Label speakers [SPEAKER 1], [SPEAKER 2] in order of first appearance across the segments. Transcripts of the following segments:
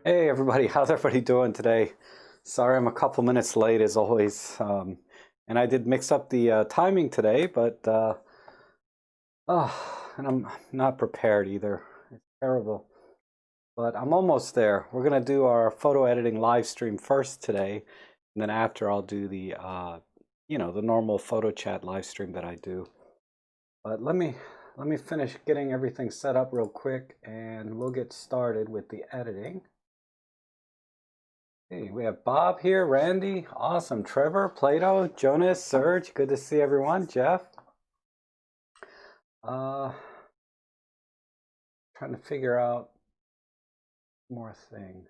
[SPEAKER 1] Hey everybody, how's everybody doing today? Sorry I'm a couple minutes late as always. And I did mix up the timing today, but and I'm not prepared either. It's terrible. But I'm almost there. We're gonna do our photo editing live stream first today, and then after I'll do the the normal photo chat live stream that I do. But let me finish getting everything set up real quick and we'll get started with the editing. Hey, we have Bob here, Randy, awesome, Trevor, Plato, Jonas, Serge, good to see everyone, Jeff. Uh, Trying to figure out more thing.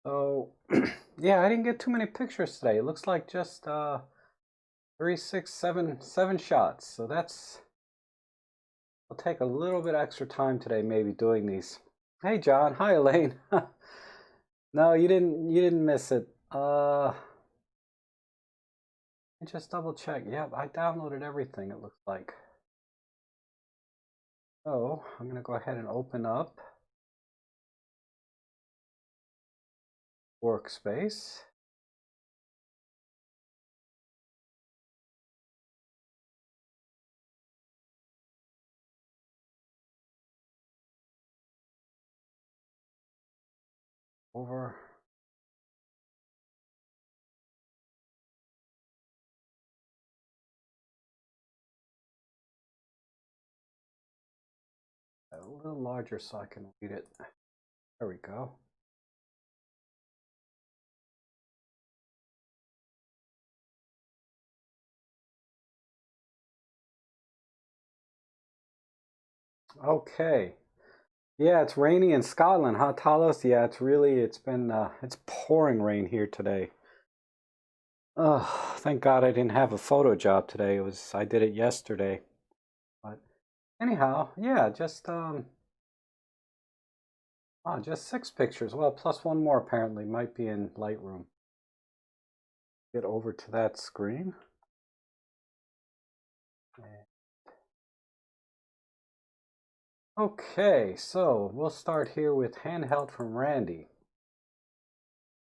[SPEAKER 1] So, yeah, I didn't get too many pictures today. It looks like just 7 shots. So I'll take a little bit extra time today, maybe doing these. Hey, John. Hi, Elaine. No, you didn't miss it. Just double check. Yep, I downloaded everything, it looks like. So I'm going to go ahead and open up Workspace. Over. A little larger so I can read it. There we go. Okay. Yeah, it's rainy in Scotland, huh, Talos? Yeah, it's pouring rain here today. Oh, thank God I didn't have a photo job today. I did it yesterday. But anyhow, yeah, just 6 pictures. Well, plus one more apparently might be in Lightroom. Get over to that screen. Okay, so we'll start here with handheld from Randy.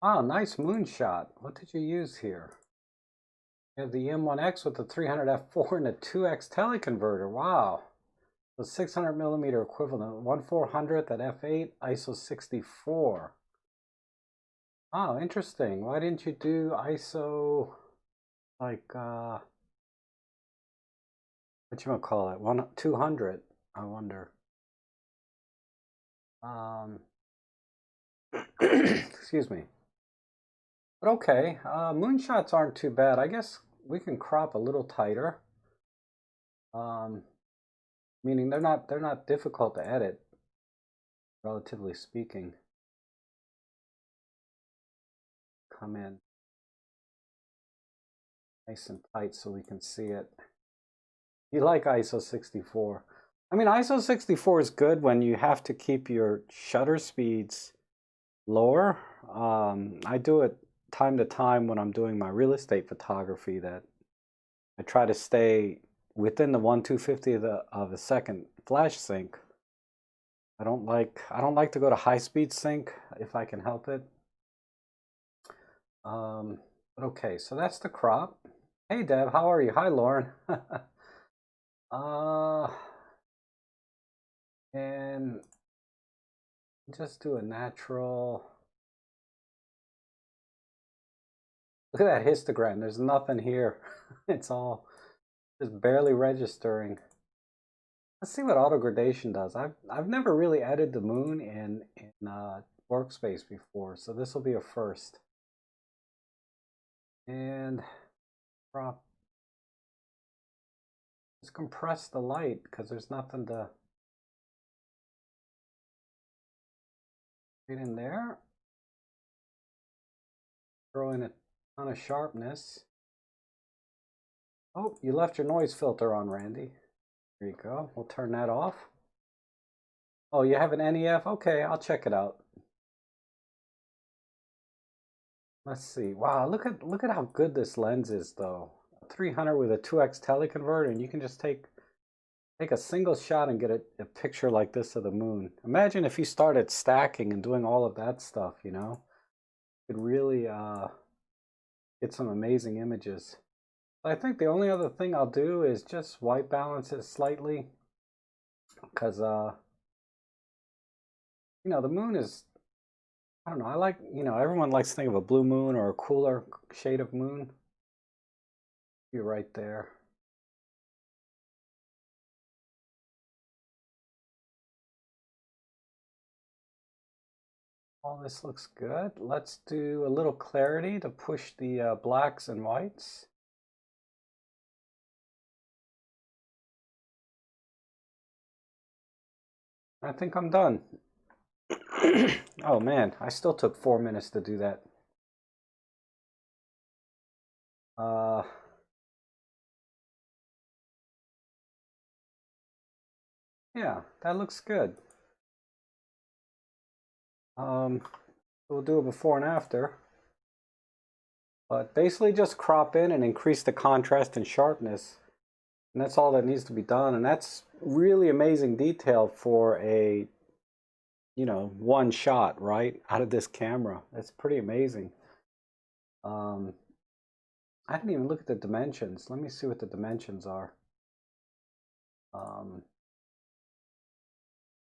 [SPEAKER 1] Ah, nice moonshot. What did you use here? You have the M1X with the 300 f4 and a 2x teleconverter. Wow. The 600 millimeter equivalent, 1/400 at f8, ISO 64. Oh, interesting. Why didn't you do ISO like what you call it? 200, I wonder. Excuse me. But okay, moonshots aren't too bad. I guess we can crop a little tighter. Meaning they're not difficult to edit, relatively speaking. Come in nice and tight so we can see it. You like ISO 64. I mean, ISO 64 is good when you have to keep your shutter speeds lower. I do it time to time when I'm doing my real estate photography that I try to stay within the 1/250th of a second flash sync. I don't like to go to high speed sync if I can help it. But okay, so that's the crop. Hey Deb, how are you? Hi Lauren. uh and just do a natural. Look at that histogram. There's nothing here. It's all just barely registering. Let's see what auto gradation does. I've never really edited the moon in Workspace before, so this will be a first. And crop. Just compress the light because there's nothing to get in there. Throw in a ton of sharpness. Oh, you left your noise filter on, Randy. There you go. We'll turn that off. Oh, you have an NEF? Okay, I'll check it out. Let's see. Wow, look at how good this lens is though. 300 with a 2x teleconverter, and you can just take take a single shot and get a picture like this of the moon. Imagine if you started stacking and doing all of that stuff, you know? You could really get some amazing images. I think the only other thing I'll do is just white balance it slightly because, you know, the moon is, I don't know, I like, you know, everyone likes to think of a blue moon or a cooler shade of moon. You're right there. All this looks good. Let's do a little clarity to push the blacks and whites. I think I'm done. Oh man, I still took 4 minutes to do that. Uh, yeah, that looks good. We'll do a before and after. But basically just crop in and increase the contrast and sharpness. And that's all that needs to be done. And that's really amazing detail for a, you know, one shot, right? Out of this camera. That's pretty amazing. I didn't even look at the dimensions. Let me see what the dimensions are.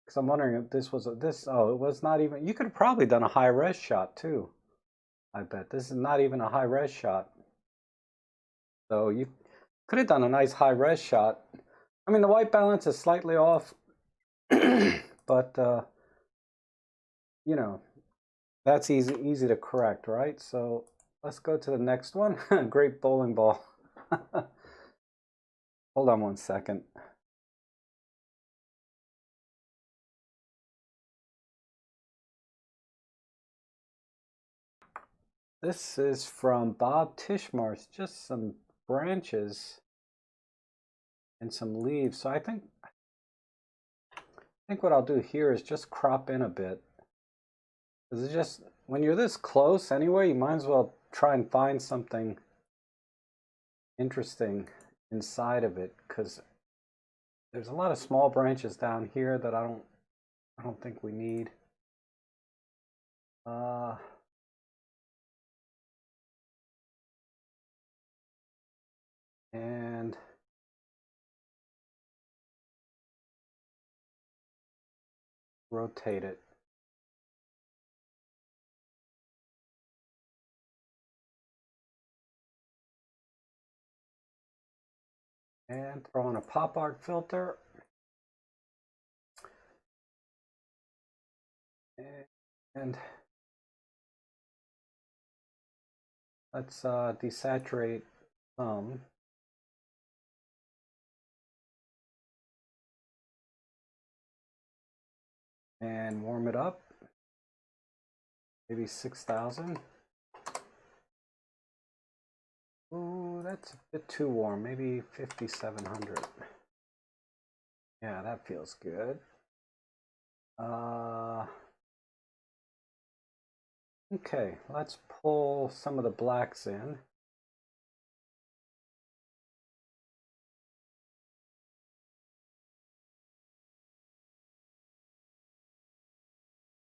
[SPEAKER 1] Because I'm wondering if this was oh, it was not even, you could have probably done a high res shot too. I bet this is not even a high res shot. So you could have done a nice high res shot. I mean, the white balance is slightly off, but you know, that's easy to correct, right? So let's go to the next one. Great bowling ball. Hold on one second. This is from Bob Tishmar's, just some branches and some leaves. So I think what I'll do here is just crop in a bit. Because it's just, when you're this close anyway, you might as well try and find something interesting inside of it, because there's a lot of small branches down here that I don't think we need. And rotate it. And throw in a pop art filter. And let's desaturate some. And warm it up. Maybe 6,000. Ooh, that's a bit too warm. Maybe 5,700. Yeah, that feels good. Okay, let's pull some of the blacks in.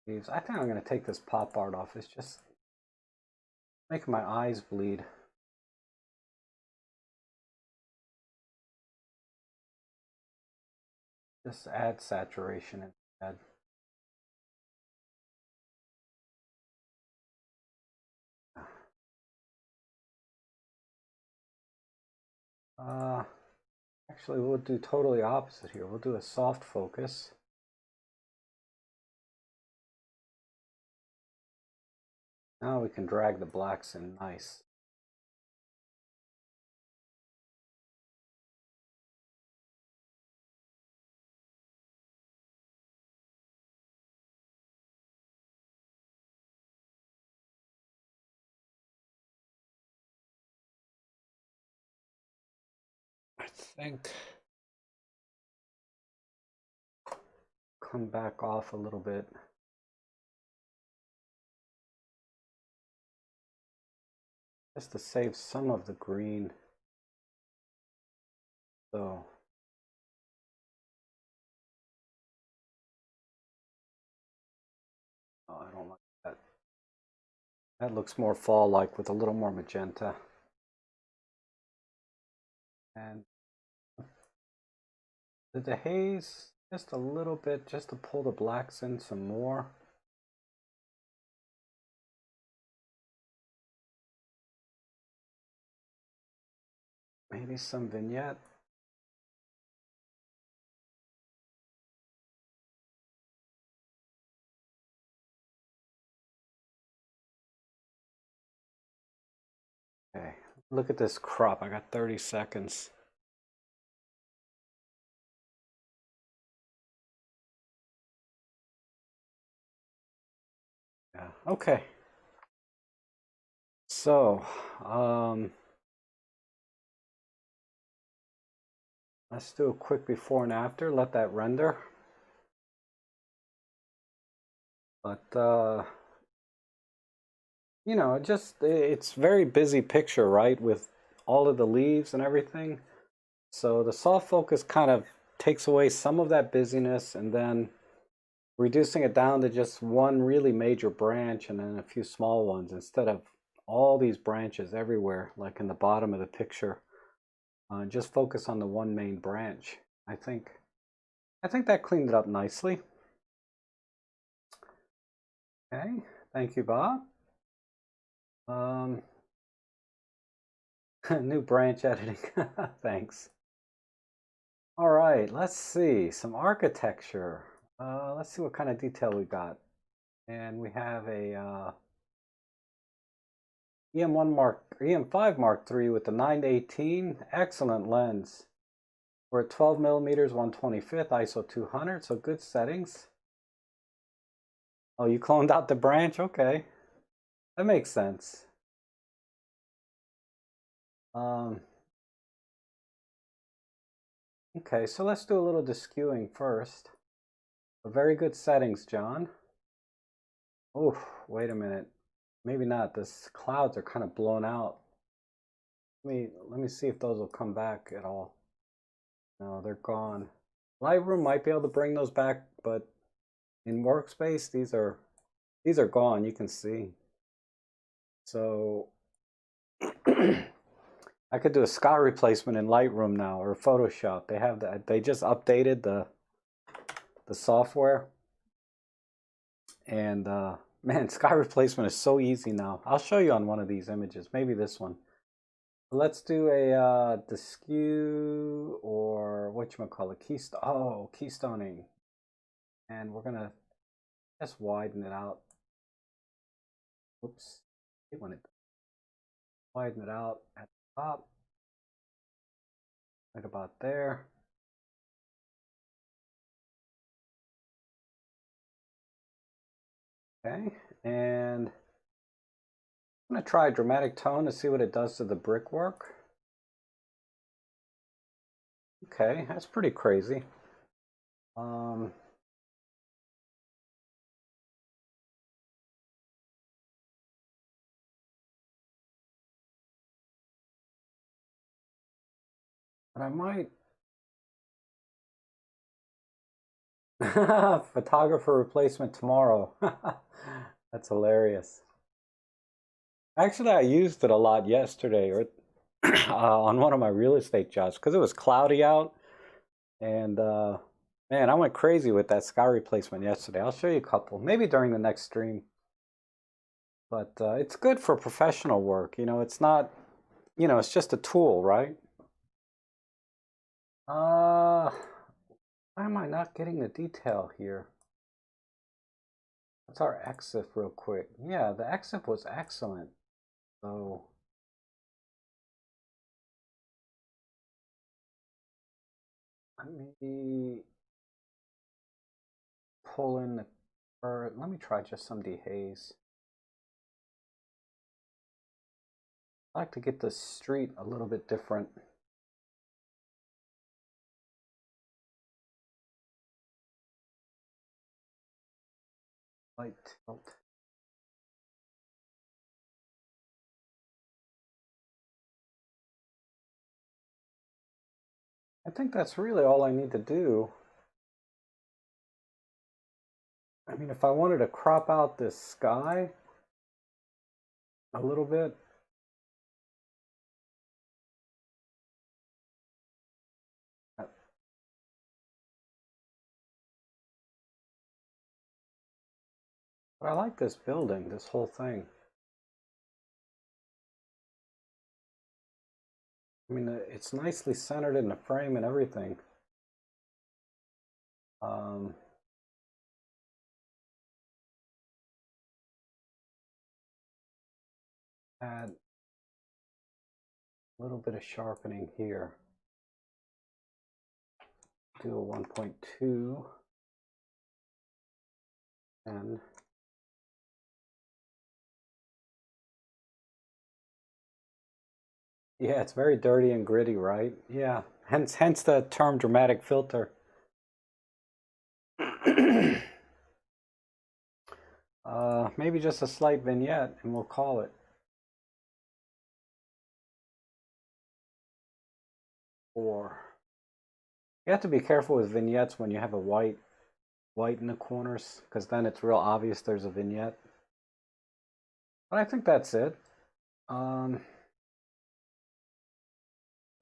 [SPEAKER 1] I think I'm going to take this pop art off. It's just making my eyes bleed. Just add saturation instead. Actually, we'll do totally opposite here. We'll do a soft focus. Now we can drag the blacks in nice. I think come back off a little bit. Just to save some of the green. So That looks more fall-like with a little more magenta. And the haze, just a little bit, just to pull the blacks in some more. Maybe some vignette. Okay, look at this crop. I got 30 seconds. Yeah, okay. So, let's do a quick before and after, let that render. But, you know, it's very busy picture, right? With all of the leaves and everything. So the soft focus kind of takes away some of that busyness, and then reducing it down to just one really major branch and then a few small ones instead of all these branches everywhere, like in the bottom of the picture. Just focus on the one main branch. I think that cleaned it up nicely. Okay, thank you, Bob. New branch editing. Thanks. All right, let's see some architecture. Let's see what kind of detail we got. And we have a EM5 Mark III with the 9-18, excellent lens. We're at 12 millimeters, 1/25, ISO 200, so good settings. Oh, you cloned out the branch? Okay, that makes sense. Okay, so let's do a little deskewing first. Very good settings, John. Oh, wait a minute. Maybe not. This clouds are kind of blown out. Let me see if those will come back at all. No, they're gone. Lightroom might be able to bring those back, but in Workspace, these are gone. You can see. So I could do a sky replacement in Lightroom now, or Photoshop. They have that. They just updated the software, and man, sky replacement is so easy now. I'll show you on one of these images, maybe this one. Let's do a deskew, or whatchamacallit, keystone. Oh, keystoning. And we're gonna just widen it out. Oops. Widen it out at the top. Like about there. Okay, and I'm gonna try a dramatic tone to see what it does to the brickwork. Okay, that's pretty crazy. But I might photographer replacement tomorrow. That's hilarious. Actually, I used it a lot yesterday, or on one of my real estate jobs, because it was cloudy out, and man, I went crazy with that sky replacement yesterday. I'll show you a couple, maybe during the next stream. But it's good for professional work. You know, it's not, you know, it's just a tool, right? Why am I not getting the detail here? What's our EXIF real quick? Yeah, the EXIF was excellent. So let me pull in the, or let me try just some dehaze. I like to get the street a little bit different. Light tilt. I think that's really all I need to do. I mean, if I wanted to crop out this sky, a little bit. But I like this building, this whole thing. I mean, it's nicely centered in the frame and everything. Add a little bit of sharpening here. Do a 1.2 and yeah, it's very dirty and gritty, right? Yeah, hence the term dramatic filter. Maybe just a slight vignette and we'll call it. Or you have to be careful with vignettes when you have a white in the corners, because then it's real obvious there's a vignette. But I think that's it.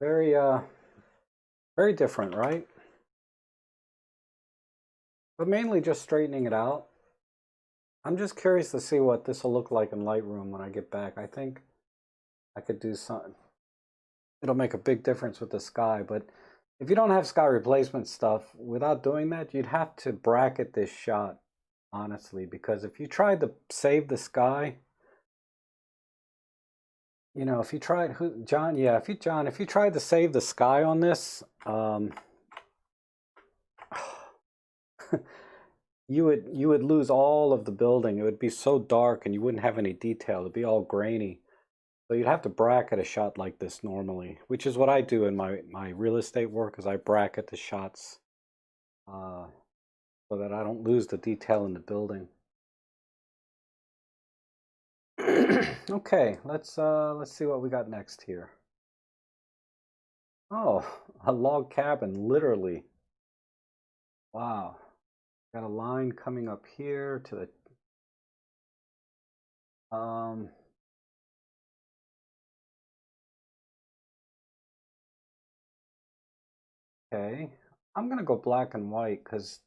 [SPEAKER 1] Very very different, right? But mainly just straightening it out. I'm just curious to see what this will look like in Lightroom when I get back. I think I could do something. It'll make a big difference with the sky, but if you don't have sky replacement stuff, without doing that, you'd have to bracket this shot, honestly, because if you tried to save the sky, you know, if you tried, John, yeah, if you tried to save the sky on this, you would lose all of the building. It would be so dark and you wouldn't have any detail. It'd be all grainy. So you'd have to bracket a shot like this normally, which is what I do in my real estate work, is I bracket the shots so that I don't lose the detail in the building. Okay, let's see what we got next here. Oh, a log cabin, literally. Wow. Got a line coming up here to the okay. I'm gonna go black and white because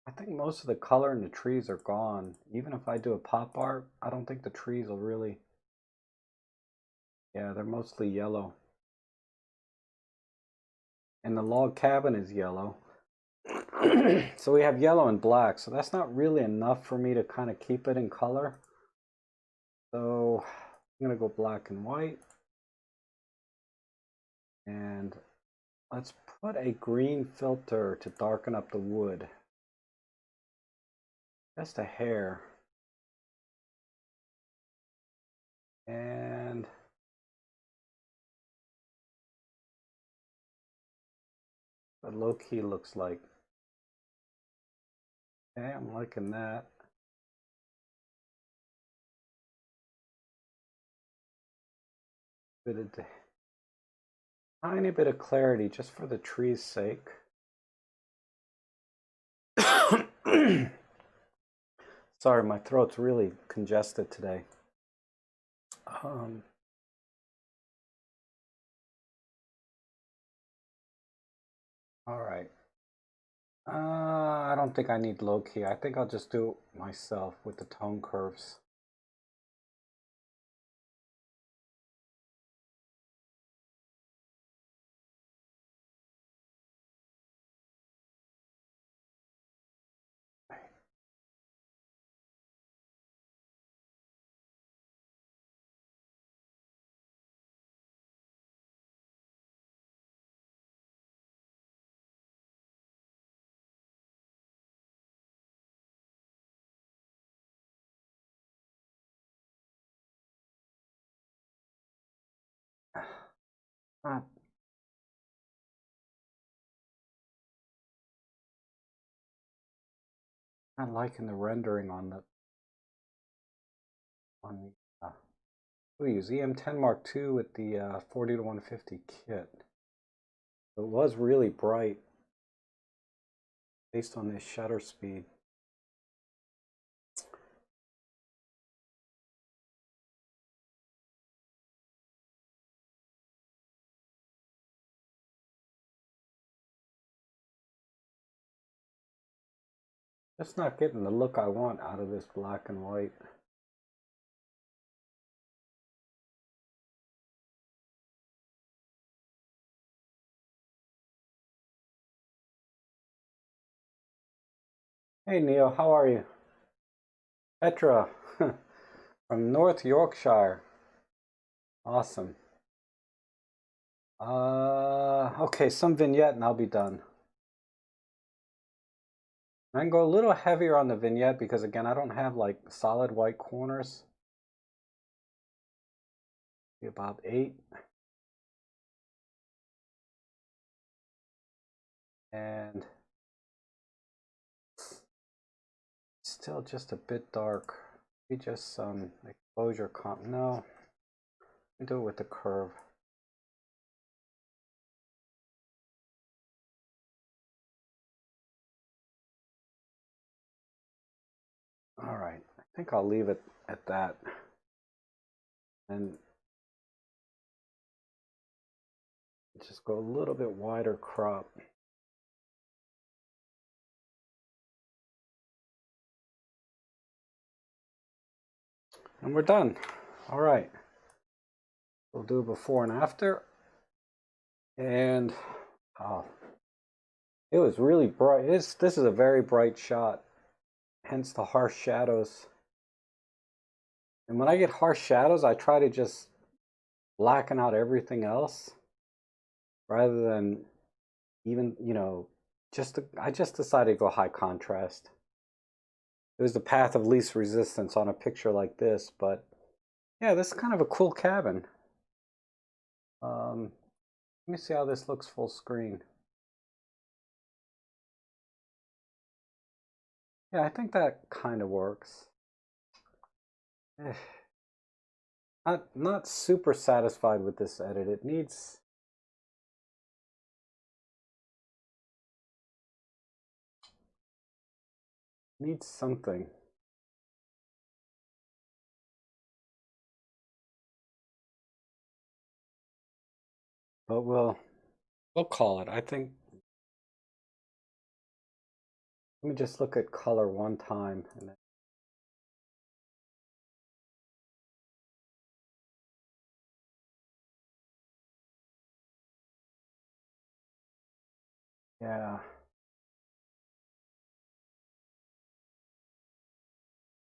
[SPEAKER 1] I think most of the color in the trees are gone. Even if I do a pop art, I don't think the trees will really, yeah, they're mostly yellow. And the log cabin is yellow. So we have yellow and black, so that's not really enough for me to kind of keep it in color. So I'm gonna go black and white. And let's put a green filter to darken up the wood. Just a hair. And what low key looks like. Okay, I'm liking that. Tiny bit of clarity just for the tree's sake. Sorry, my throat's really congested today. All right. I don't think I need low key. I think I'll just do it myself with the tone curves. Not liking the rendering on the we use EM10 Mark II with the 40 to 150 kit. It was really bright based on this shutter speed. Just not getting the look I want out of this black and white. Hey Neil, how are you? Petra from North Yorkshire. Awesome. Okay, some vignette and I'll be done. I can go a little heavier on the vignette because again, I don't have like solid white corners. Be about 8. And still just a bit dark. Maybe just some exposure comp. No, do it with the curve. All right, I think I'll leave it at that. And just go a little bit wider crop. And we're done. All right. We'll do before and after. And oh, it was really bright. This is a very bright shot, hence the harsh shadows. And when I get harsh shadows, I try to just blacken out everything else rather than even, I just decided to go high contrast. It was the path of least resistance on a picture like this, but yeah, this is kind of a cool cabin. Let me see how this looks full screen. Yeah, I think that kind of works. Not super satisfied with this edit. It needs something. But we'll call it. I think. Let me just look at color one time and then yeah.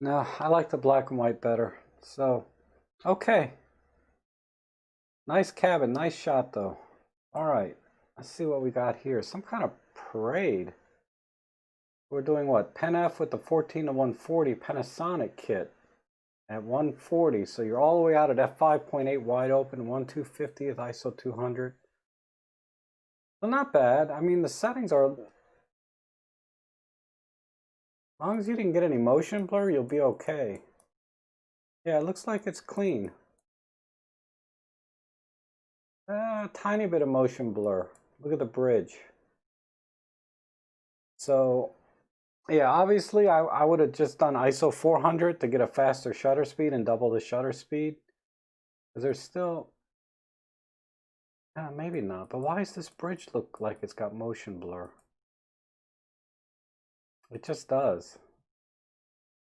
[SPEAKER 1] No, I like the black and white better. So, okay. Nice cabin, nice shot though. All right, let's see what we got here. Some kind of parade. We're doing what? Pen F with the 14 to 140 Panasonic kit at 140. So you're all the way out at f5.8 wide open, 1/250th ISO 200. Well, not bad. I mean, the settings are, as long as you didn't get any motion blur, you'll be okay. Yeah, it looks like it's clean. A tiny bit of motion blur. Look at the bridge. So, yeah, obviously I would have just done ISO 400 to get a faster shutter speed and double the shutter speed. Because there's still, maybe not. But why does this bridge look like it's got motion blur? It just does.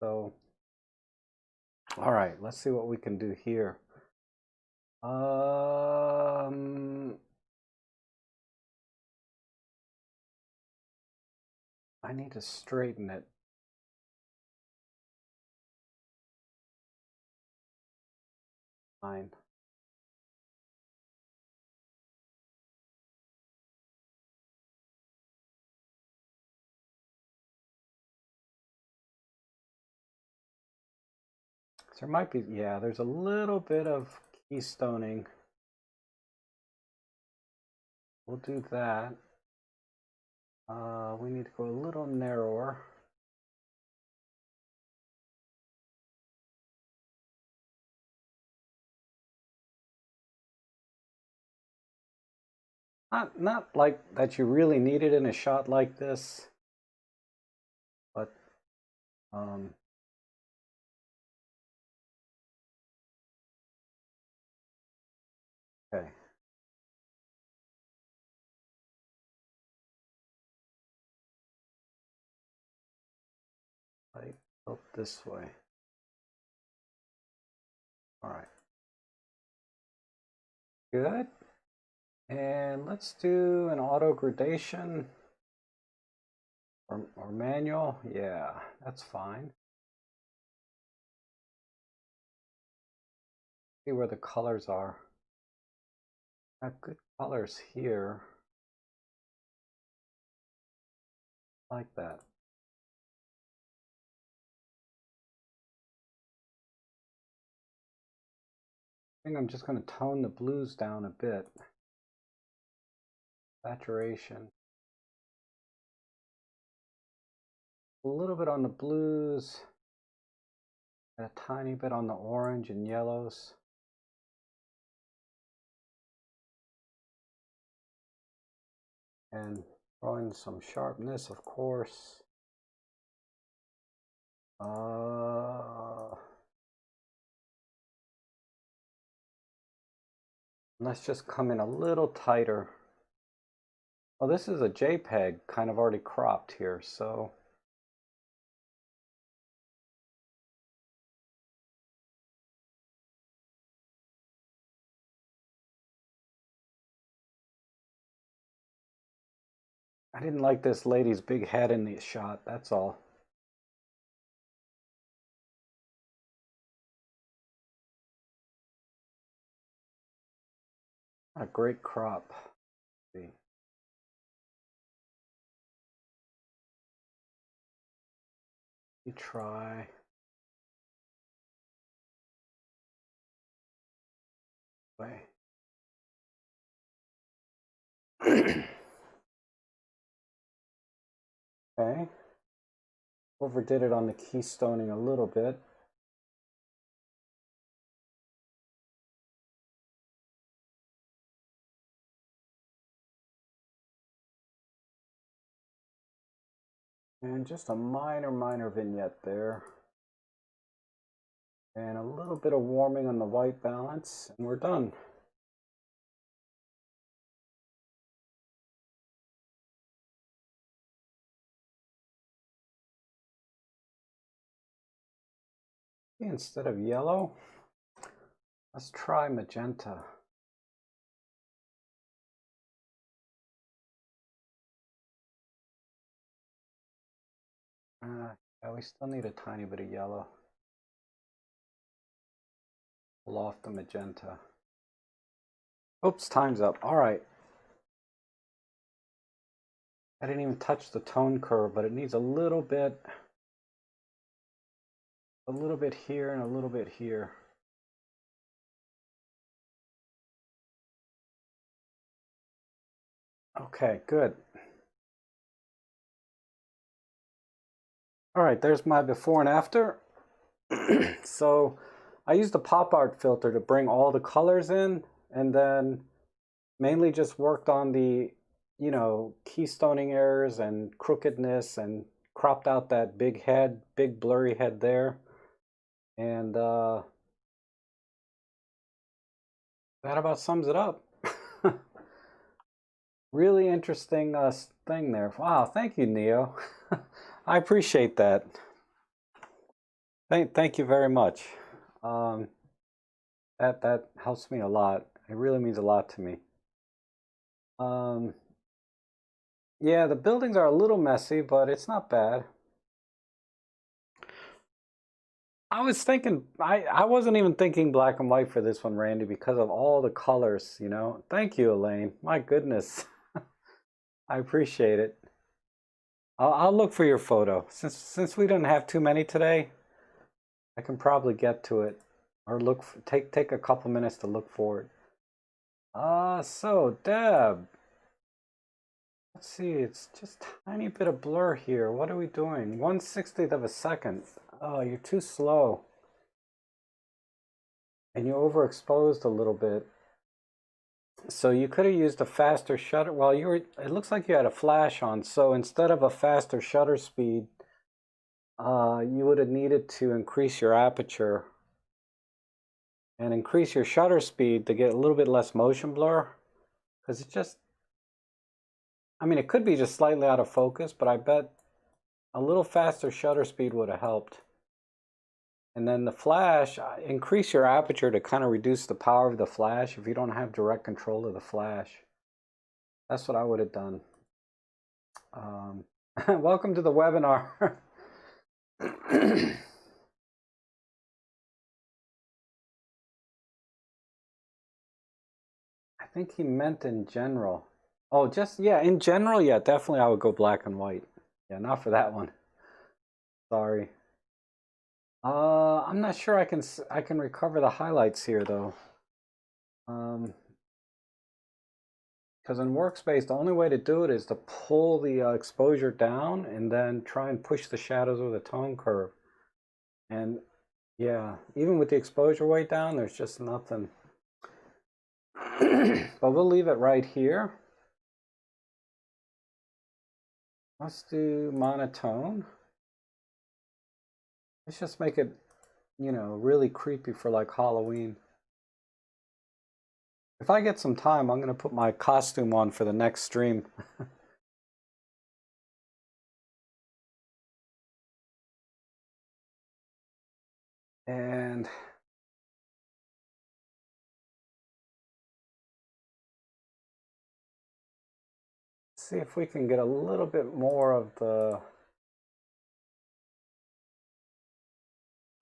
[SPEAKER 1] So, all right, let's see what we can do here. I need to straighten it. Fine. There might be, yeah, there's a little bit of keystoning. We'll do that. We need to go a little narrower. Not like that you really need it in a shot like this, but okay. Light up this way. All right. Good. And let's do an auto gradation or manual. Yeah, that's fine. See where the colors are. Got good colors here. Like that. I think I'm just going to tone the blues down a bit. Saturation. A little bit on the blues. And a tiny bit on the orange and yellows. And throwing some sharpness, of course. Let's just come in a little tighter. Oh, this is a JPEG kind of already cropped here, so I didn't like this lady's big head in the shot, that's all. A great crop. Let's see. You try. Way. Okay. Overdid it on the keystoning a little bit. And just a minor vignette there. And a little bit of warming on the white balance, and we're done. Instead of yellow, let's try magenta. Yeah, we still need a tiny bit of yellow. Pull off the magenta. Oops, time's up. All right. I didn't even touch the tone curve, but it needs a little bit here and a little bit here. Okay, good. All right, there's my before and after. So I used the pop art filter to bring all the colors in, and then mainly just worked on the, you know, keystoning errors and crookedness, and cropped out that big head, big blurry head there. And that about sums it up. Really interesting thing there. Wow, thank you, Neo. I appreciate that. Thank you very much. That helps me a lot. It really means a lot to me. Yeah, the buildings are a little messy, but it's not bad. I was thinking, I wasn't even thinking black and white for this one, Randy, because of all the colors, you know. Thank you, Elaine. My goodness. I appreciate it. I'll look for your photo. Since we didn't have too many today, I can probably get to it, or take a couple minutes to look for it. So Deb, let's see, it's just a tiny bit of blur here. What are we doing? 1/60th of a second. Oh, you're too slow. And you overexposed a little bit. So you could have used a faster shutter. Well, it looks like you had a flash on. So instead of a faster shutter speed, you would have needed to increase your aperture and increase your shutter speed to get a little bit less motion blur. Because it just, I mean, it could be just slightly out of focus, but I bet a little faster shutter speed would have helped. And then the flash, increase your aperture to kind of reduce the power of the flash if you don't have direct control of the flash. That's what I would have done. Welcome to the webinar. I think he meant in general. Oh, just, yeah, in general, yeah, definitely I would go black and white. Yeah, not for that one. Sorry. I'm not sure I can recover the highlights here though. Because in workspace, the only way to do it is to pull the exposure down and then try and push the shadows with a tone curve. And yeah, even with the exposure way down, there's just nothing. But we'll leave it right here. Let's do monotone. Let's just make it, you know, really creepy for like Halloween. If I get some time, I'm going to put my costume on for the next stream. And see if we can get a little bit more of a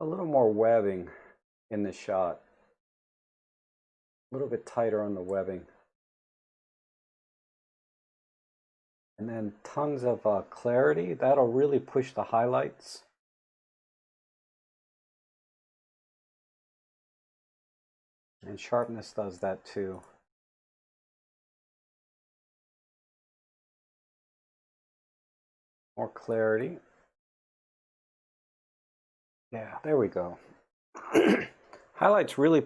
[SPEAKER 1] little more webbing in the shot. A little bit tighter on the webbing. And then tons of clarity. That'll really push the highlights. And sharpness does that too. More clarity. Yeah, there we go. Highlights really,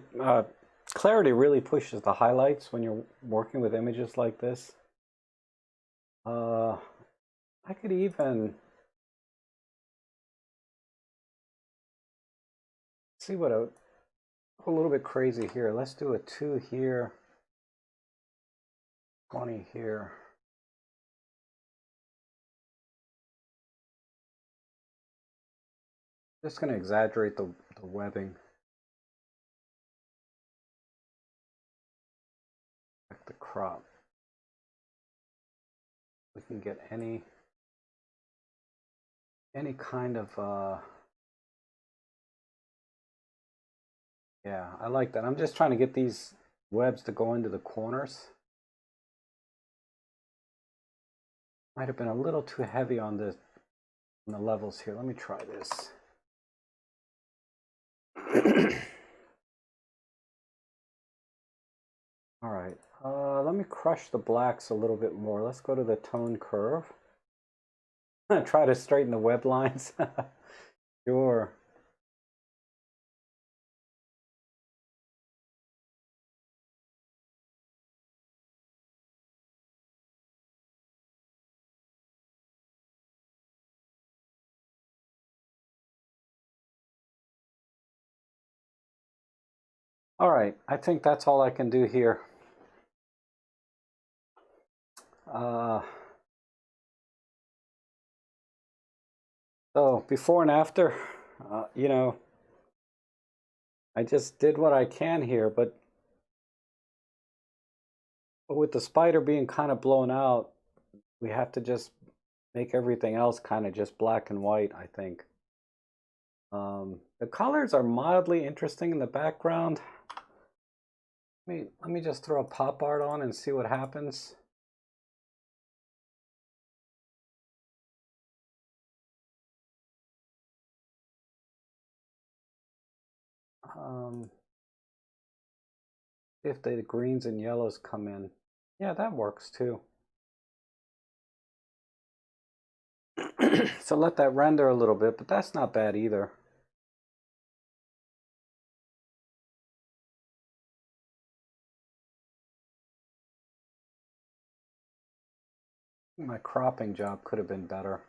[SPEAKER 1] clarity really pushes the highlights when you're working with images like this. I could even see what a little bit crazy here. Let's do a 2 here, 20 here. Just going to exaggerate the webbing. Like the crop. We can get any kind of yeah, I like that. I'm just trying to get these webs to go into the corners. Might have been a little too heavy on the levels here. Let me try this. All right, let me crush the blacks a little bit more. Let's go to the tone curve. Try to straighten the web lines. Sure. All right, I think that's all I can do here. So before and after, you know, I just did what I can here, but with the spider being kind of blown out, we have to just make everything else kind of just black and white, I think. The colors are mildly interesting in the background. Let me just throw a pop art on and see what happens. If the greens and yellows come in. Yeah, that works too. So let that render a little bit, but that's not bad either. My cropping job could have been better.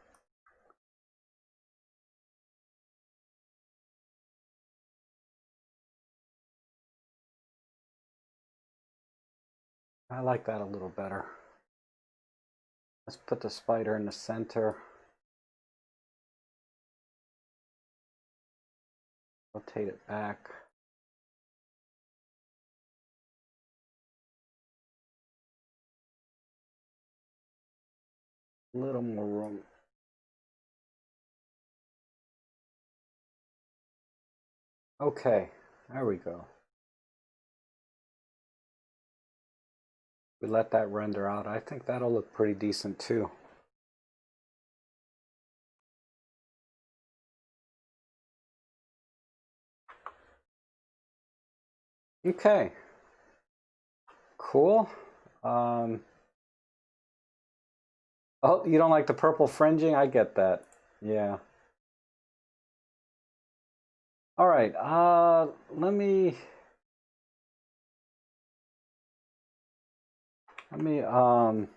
[SPEAKER 1] I like that a little better. Let's put the spider in the center. rotate it back. A little more room. Okay, there we go. We let that render out. I think that'll look pretty decent too. Okay, cool. Oh, you don't like the purple fringing? I get that. Yeah. All right, let me go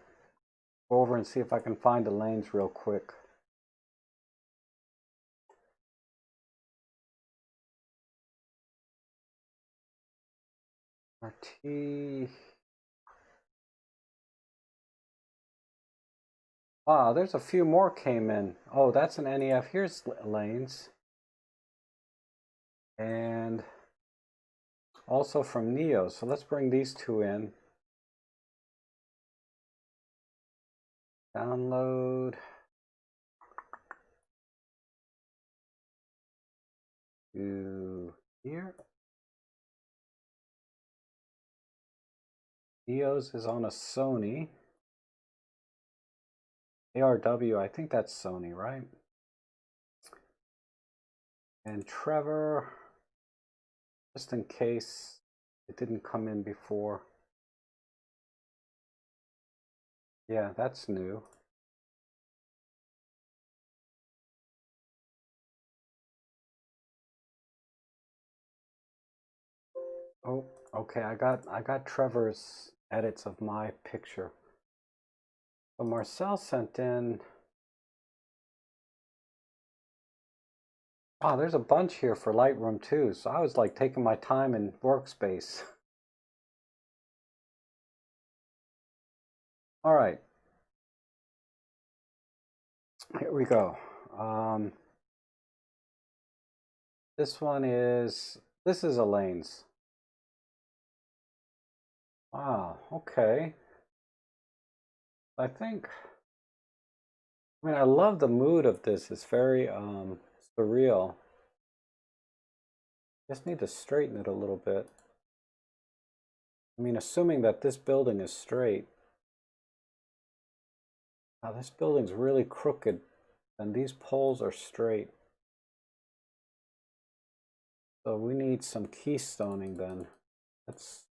[SPEAKER 1] over and see if I can find the lanes real quick. RT. Wow, there's a few more came in. Oh, that's an NEF. Here's lanes. And also from Neo. So let's bring these two in. Download. To here. Neo's is on a Sony. ARW, I think that's Sony, right? And Trevor, just in case it didn't come in before. Yeah, that's new. Oh, okay, I got Trevor's edits of my picture. So Marcel sent in. Wow, there's a bunch here for Lightroom too. So I was like taking my time in workspace. All right. Here we go. This is Elaine's. Wow, okay. I mean, I love the mood of this. It's very surreal. Just need to straighten it a little bit. I mean, assuming that this building is straight. Now, this building's really crooked, and these poles are straight. So we need some keystoning then. That's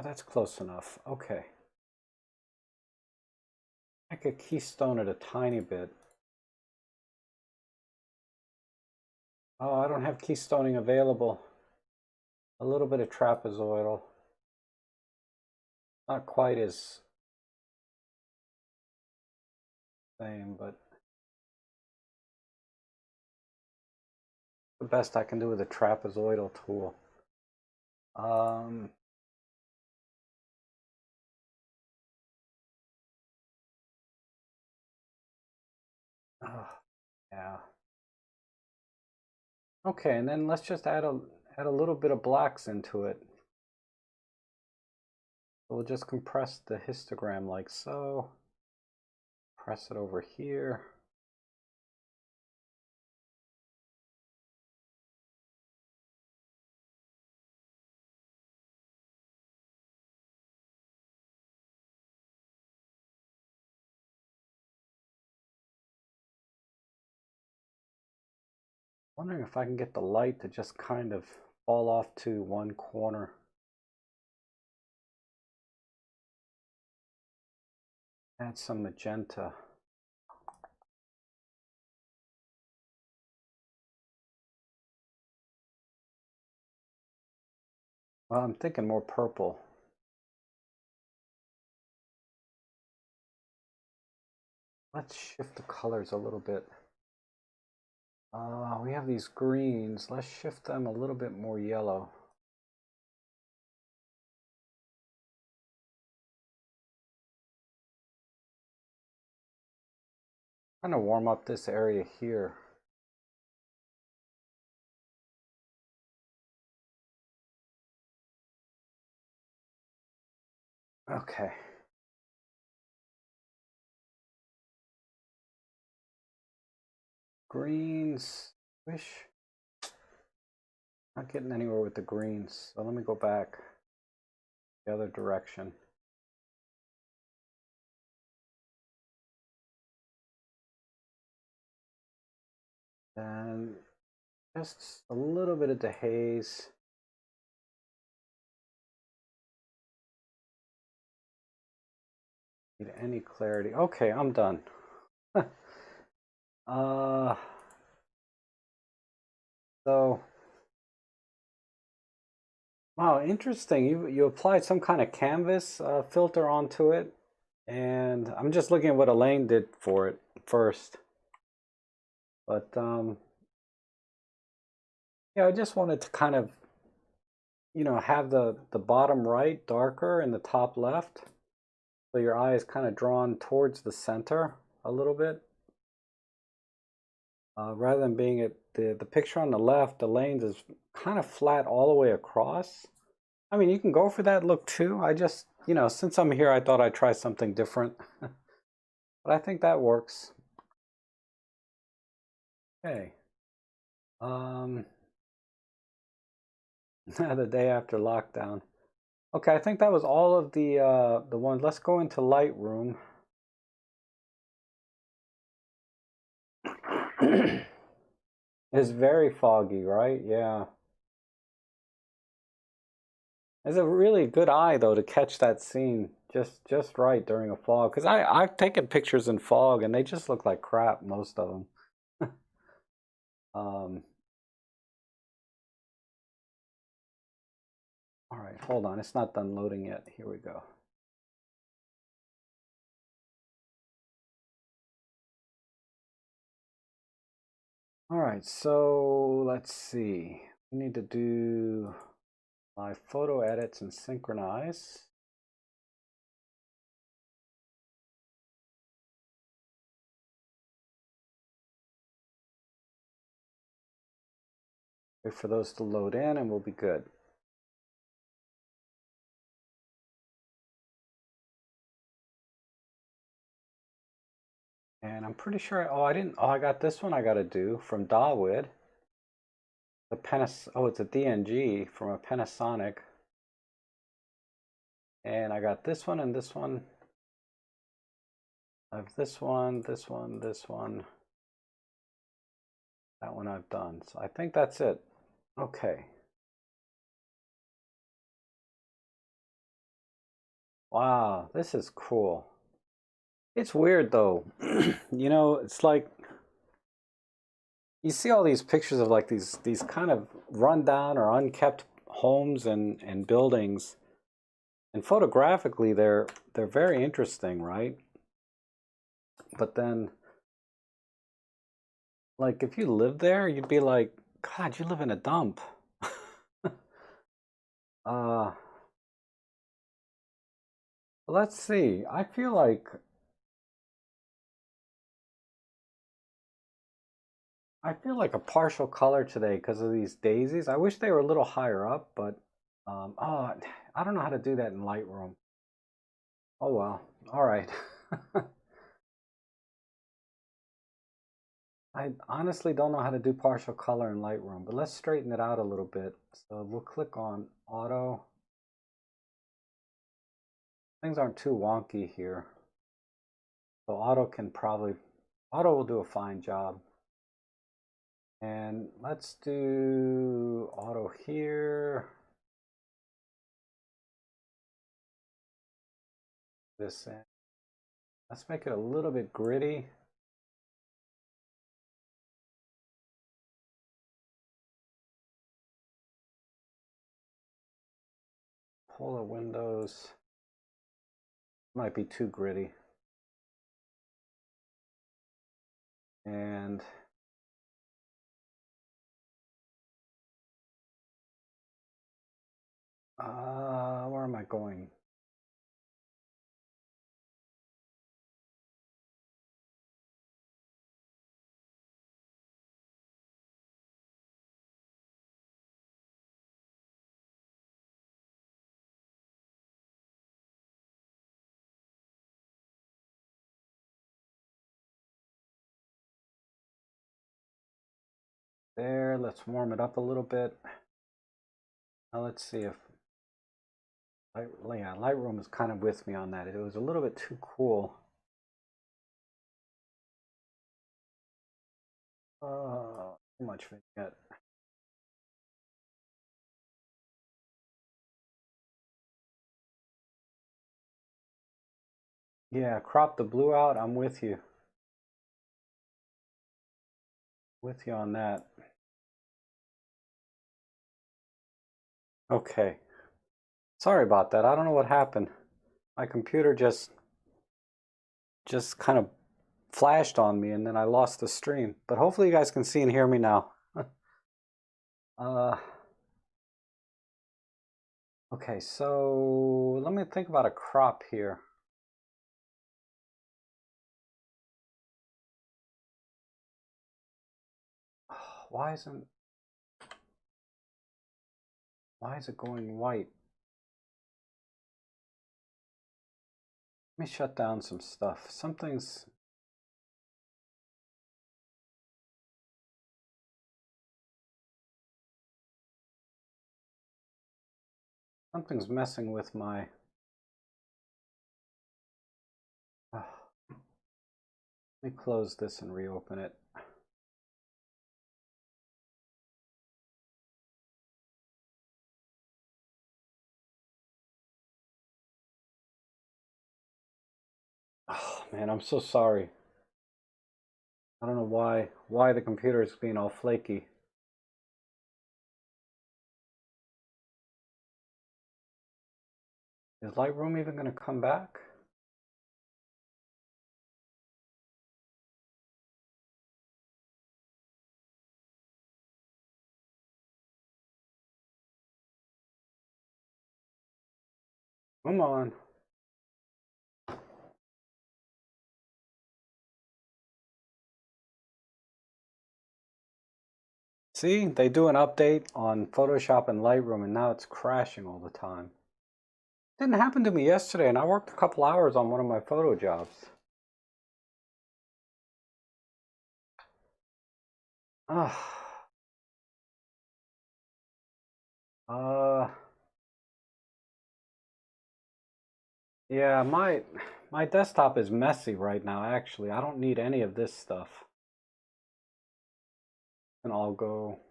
[SPEAKER 1] that's close enough. Okay. I could keystone it a tiny bit. Oh, I don't have keystoning available. A little bit of trapezoidal. Not quite as same, but the best I can do with a trapezoidal tool. Oh, yeah. Okay, and then let's just add a little bit of blacks into it. We'll just compress the histogram like so. Press it over here. Wondering if I can get the light to just kind of fall off to one corner. Add some magenta. Well, I'm thinking more purple. Let's shift the colors a little bit. We have these greens. Let's shift them a little bit more yellow. Kind of warm up this area here. Okay. Greens. Wish. Not getting anywhere with the greens. So let me go back the other direction. And just a little bit of the haze. Need any clarity. Okay, I'm done. uh, so, wow, interesting. You applied some kind of canvas filter onto it, and I'm just looking at what Elaine did for it first. But yeah, I just wanted to kind of, have the bottom right darker and the top left, so your eye is kind of drawn towards the center a little bit. Rather than being at the picture on the left, Elaine's is kind of flat all the way across. I mean, you can go for that look too. I just, since I'm here, I thought I'd try something different. But I think that works. Okay. The day after lockdown. Okay, I think that was all of the ones. Let's go into Lightroom. It's very foggy, right? Yeah. It's a really good eye though to catch that scene just right during a fog. Because I've taken pictures in fog and they just look like crap, most of them. All right, hold on. It's not done loading yet. Here we go. All right, so let's see. We need to do my photo edits and synchronize. Wait for those to load in and we'll be good. And I'm pretty sure, I got this one I got to do from Dawood. It's a DNG from a Panasonic. And I got this one and this one. I have this one, this one, this one. That one I've done. So I think that's it. Okay. Wow, this is cool. It's weird though. It's like you see all these pictures of like these kind of rundown or unkept homes and buildings. And photographically they're very interesting, right? But then like if you lived there, you'd be like, God, you live in a dump. uh let's see. I feel like a partial color today because of these daisies. I wish they were a little higher up, but I don't know how to do that in Lightroom. Oh well. All right. I honestly don't know how to do partial color in Lightroom, but let's straighten it out a little bit. So we'll click on auto. Things aren't too wonky here. So auto will do a fine job. And let's do auto here. This in. Let's make it a little bit gritty. Polar windows. Might be too gritty. And where am I going? There, let's warm it up a little bit. Now let's see if Lightroom is kind of with me on that. It was a little bit too cool. Too much vignette. Yeah, crop the blue out. I'm with you. With you on that. Okay. Sorry about that. I don't know what happened. My computer just kind of flashed on me and then I lost the stream. But hopefully you guys can see and hear me now. Okay, so let me think about a crop here. Why is it going white? Let me shut down some stuff. Something's messing with my let me close this and reopen it. Oh man, I'm so sorry. I don't know why the computer is being all flaky. Is Lightroom even going to come back? Come on. See, they do an update on Photoshop and Lightroom and now it's crashing all the time. Didn't happen to me yesterday and I worked a couple hours on one of my photo jobs. Yeah, my desktop is messy right now actually. I don't need any of this stuff. And I'll go.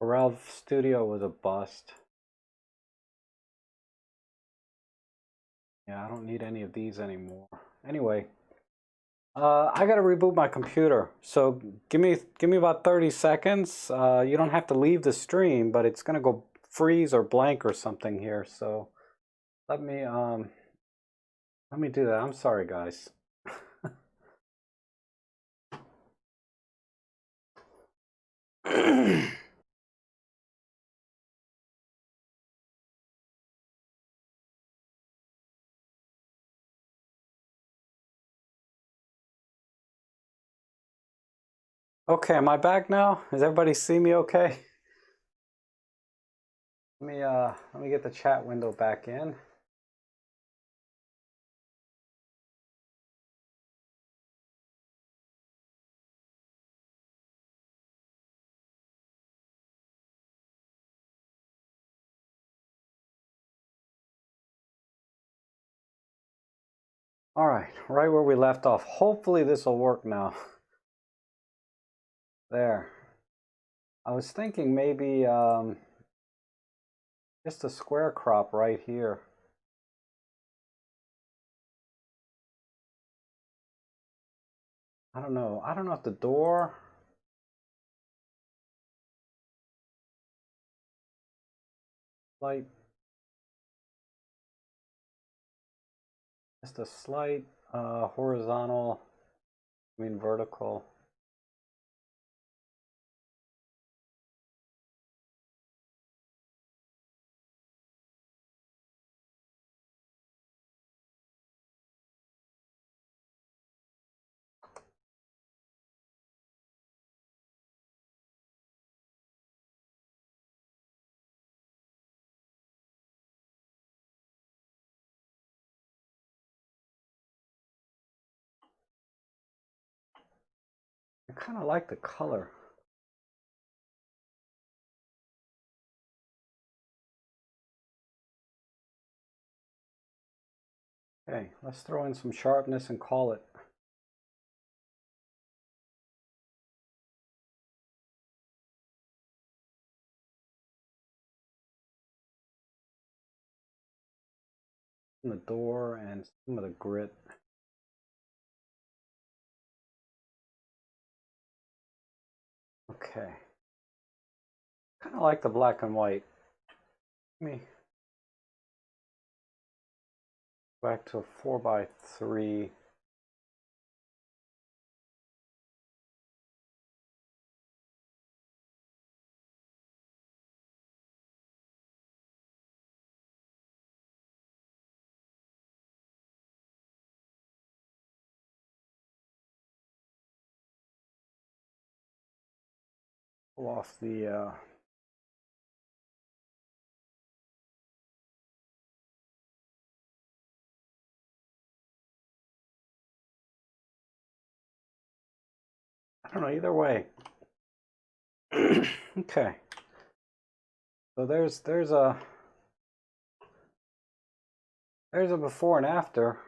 [SPEAKER 1] Corel Studio was a bust. Yeah, I don't need any of these anymore. Anyway, I gotta reboot my computer. So give me about 30 seconds. You don't have to leave the stream, but it's gonna go freeze or blank or something here. So let me do that. I'm sorry, guys. Okay, am I back now? Does everybody see me okay? Let me get the chat window back in. All right, right where we left off. Hopefully this will work now. There. I was thinking maybe just a square crop right here. I don't know. I don't know if the door. Light. Just a slight horizontal, I mean vertical. I kind of like the color. Okay, let's throw in some sharpness and call it. The door and some of the grit. Okay. Kind of like the black and white. Let me back to a 4x3. Pull off the I don't know, either way. Okay. So there's a before and after.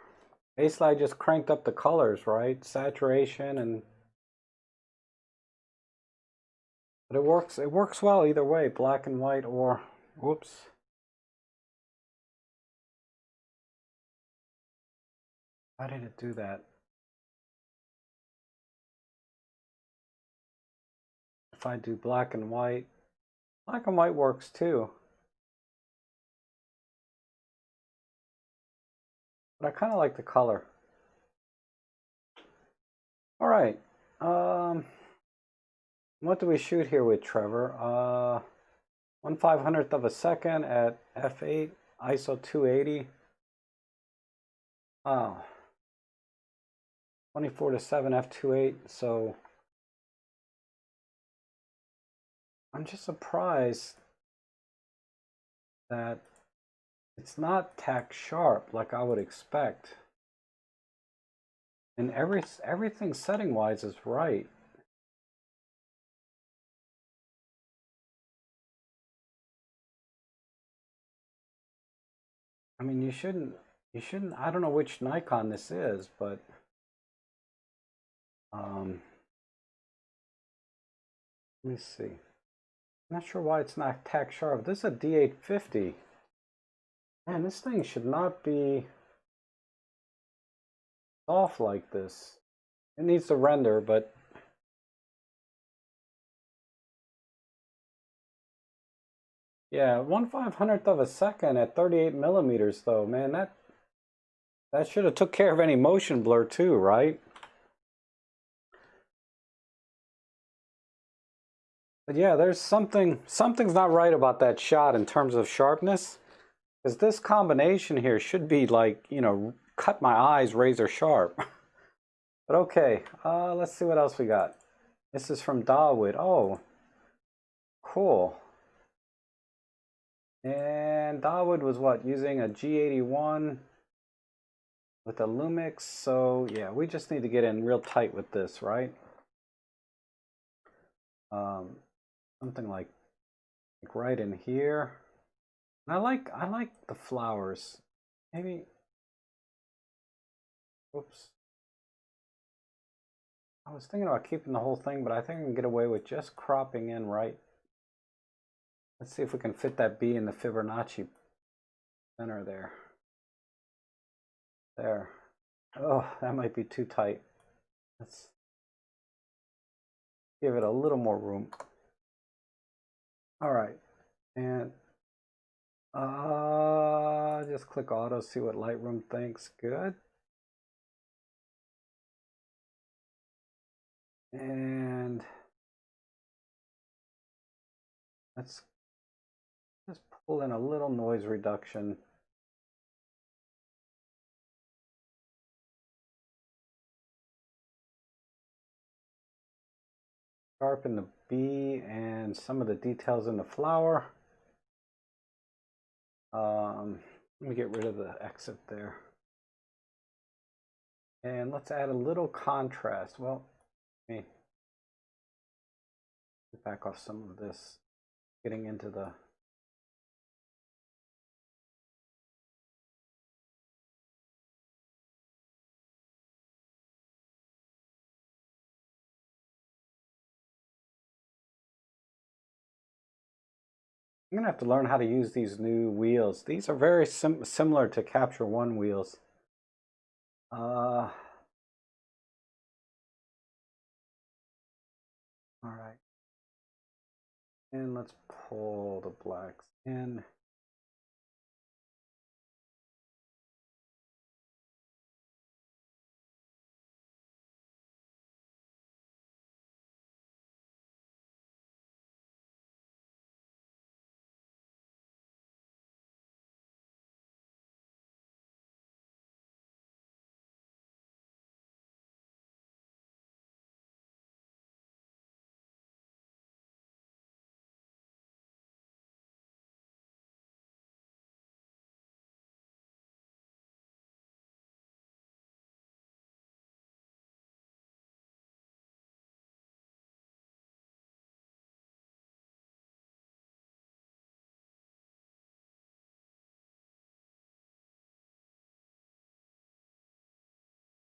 [SPEAKER 1] Basically, I just cranked up the colors, right? Saturation and but it works well either way, black and white or whoops. Why did it do that? If I do black and white works too. But I kind of like the color. All right. What do we shoot here with, Trevor? 1/500th of a second at f8, ISO 280. Oh, 24:7 f2.8. So I'm just surprised that it's not tack sharp like I would expect. And everything setting wise is right. I mean, you shouldn't, I don't know which Nikon this is, but let me see. I'm not sure why it's not tack sharp. This is a D850. Man, this thing should not be soft like this. It needs to render, but yeah, 1/500th of a second at 38 millimeters though, man, that should have took care of any motion blur too, right? But yeah, there's something's not right about that shot in terms of sharpness. Because this combination here should be like, you know, cut my eyes razor sharp. But okay, let's see what else we got. This is from Dawood. Oh, cool. And Dawood was what, using a G81 with a Lumix. So yeah, we just need to get in real tight with this, right? Something like right in here. And I like the flowers. Maybe. Oops. I was thinking about keeping the whole thing, but I think I can get away with just cropping in right. Let's see if we can fit that bee in the Fibonacci center there. There. Oh, that might be too tight. Let's give it a little more room. All right. And just click auto, see what Lightroom thinks. Good. And let's just pull in a little noise reduction. Sharpen the bee and some of the details in the flower. Let me get rid of the exit there. And let's add a little contrast. Well, back off some of this, getting into the I'm gonna have to learn how to use these new wheels. These are very similar to Capture One wheels. All right, and let's pull the blacks in.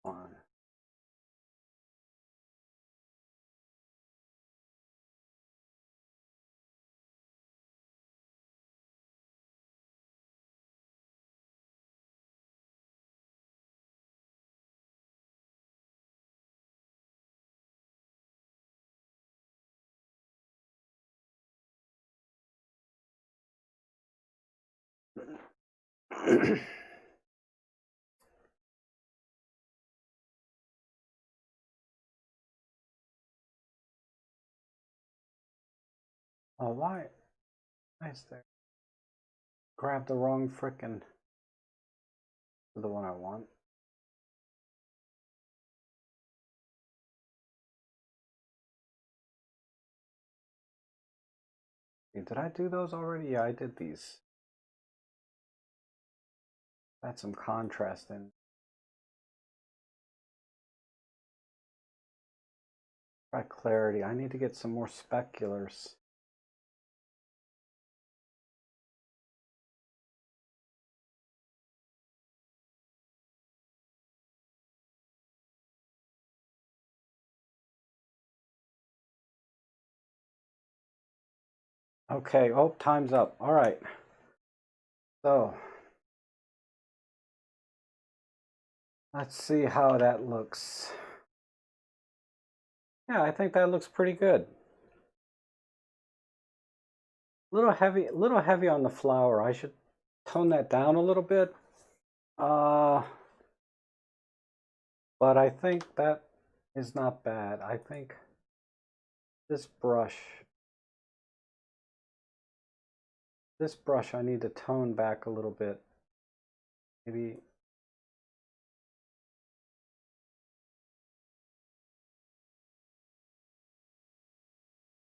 [SPEAKER 1] On. Oh, why? Nice there. Grab the wrong frickin' the one I want. Did I do those already? Yeah, I did these. Add some contrast in. Try clarity. I need to get some more speculars. Okay, oh, time's up. All right. So, let's see how that looks. Yeah, I think that looks pretty good. Little heavy on the flower. I should tone that down a little bit. But I think that is not bad. I think this brush I need to tone back a little bit. Maybe.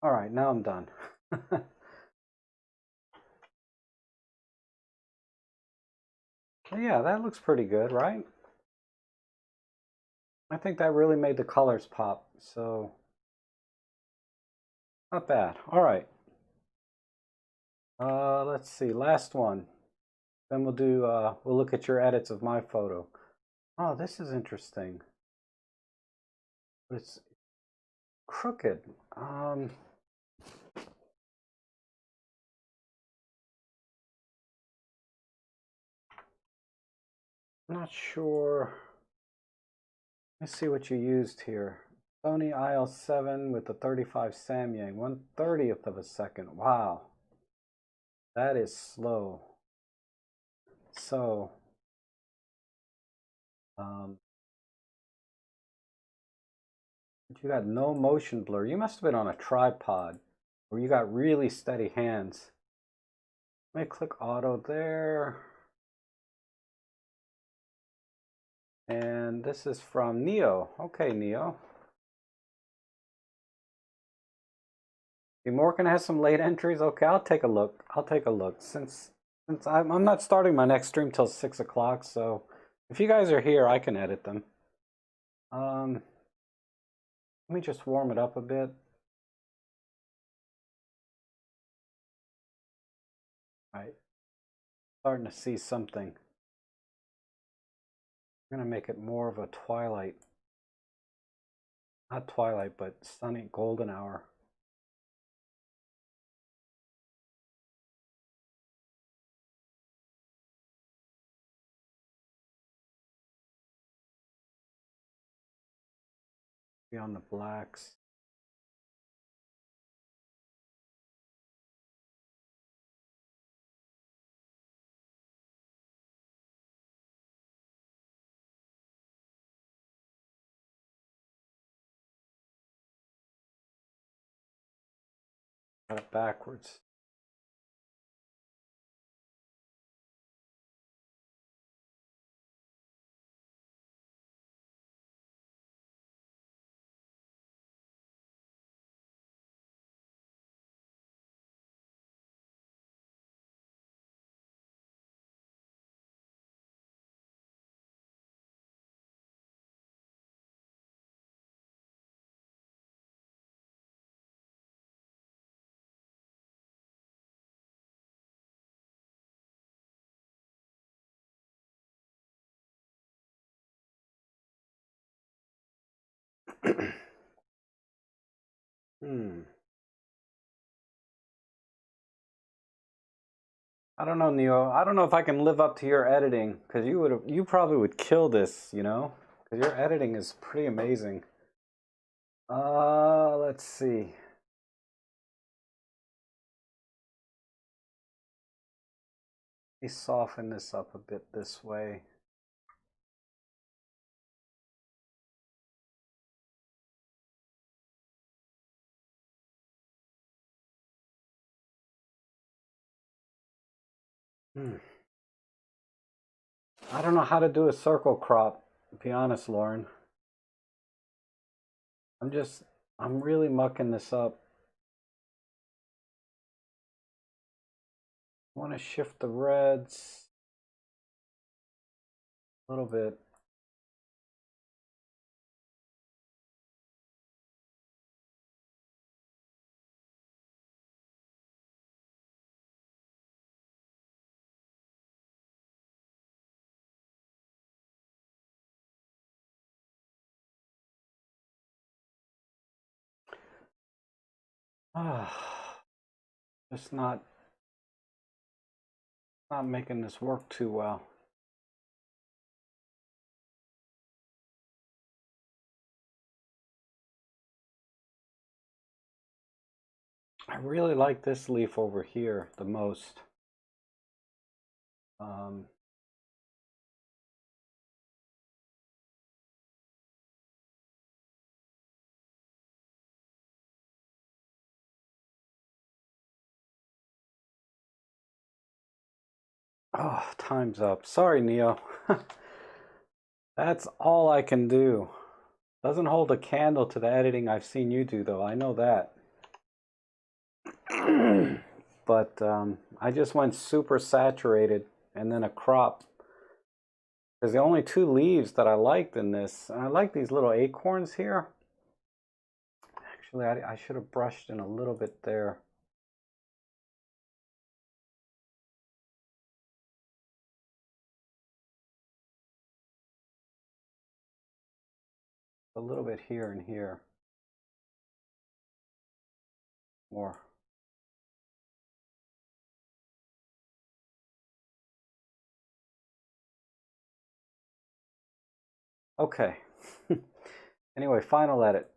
[SPEAKER 1] All right, now I'm done. Yeah, that looks pretty good, right? I think that really made the colors pop, so not bad. All right. Let's see, last one. Then we'll look at your edits of my photo. Oh, this is interesting. It's crooked. I'm not sure. Let's see what you used here. Sony IL7 with the 35 Samyang, 1/30th of a second. Wow. That is slow. So, you got no motion blur. You must have been on a tripod where you got really steady hands. Let me click auto there. And this is from Neo. Okay, Neo. Morgan has some late entries. Okay, I'll take a look. I'll take a look. Since I'm not starting my next stream till 6 o'clock, so if you guys are here, I can edit them. Let me just warm it up a bit. Starting to see something. I'm gonna make it more of a twilight. Not twilight, but sunny golden hour. Be on the blacks. Got it backwards. I don't know, Neo. I don't know if I can live up to your editing because you probably would kill this, you know, because your editing is pretty amazing. Let's see. Let me soften this up a bit this way. I don't know how to do a circle crop, to be honest, Lauren. I'm really mucking this up. I want to shift the reds a little bit. Just not making this work too well. I really like this leaf over here the most. Oh, time's up. Sorry, Neo. That's all I can do. Doesn't hold a candle to the editing I've seen you do, though. I know that. But I just went super saturated and then a crop. There's the only two leaves that I liked in this. I like these little acorns here. Actually, I should have brushed in a little bit there. A little bit here and here. More. Okay. Anyway, final edit.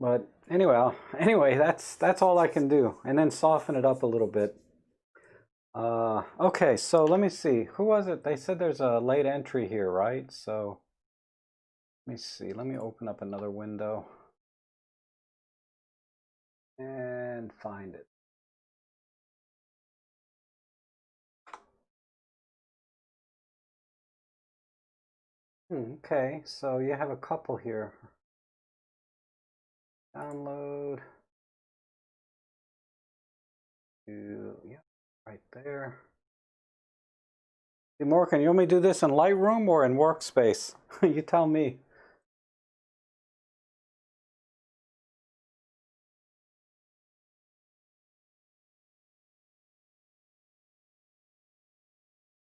[SPEAKER 1] But anyway, that's all I can do, and then soften it up a little bit. Okay, so let me see. Who was it? They said there's a late entry here, right? So let me see. Let me open up another window and find it. Okay, so you have a couple here. Download. Yeah, right there. Hey, Morgan, you want me to do this in Lightroom or in Workspace? You tell me.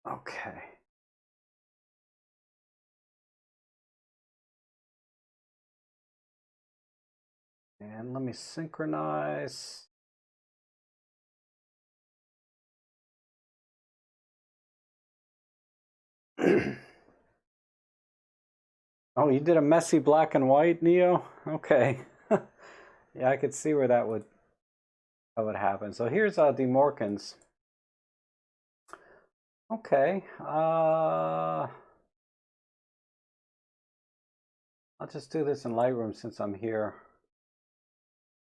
[SPEAKER 1] Okay. And let me synchronize. Oh, you did a messy black and white, Neo? Okay. Yeah, I could see where that would happen. So here's DeMorkins. Okay. I'll just do this in Lightroom since I'm here.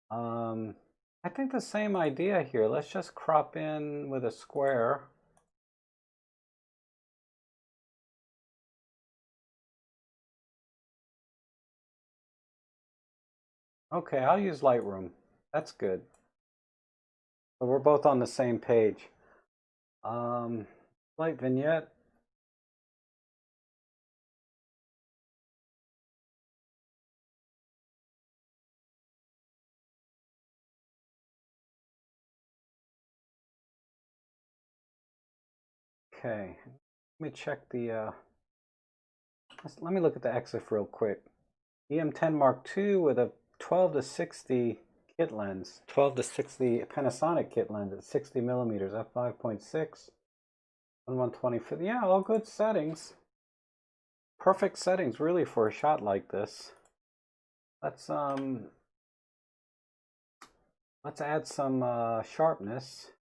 [SPEAKER 1] I think the same idea here. Let's just crop in with a square. Okay, I'll use Lightroom. That's good. So we're both on the same page. Light vignette. Okay, let me check the, let me look at the EXIF real quick. EM10 Mark II with a 12 to 60 kit lens, 12 to 60 Panasonic kit lens at 60 millimeters, f5.6, 120. Yeah, all good settings. Perfect settings, really, for a shot like this. Let's add some sharpness.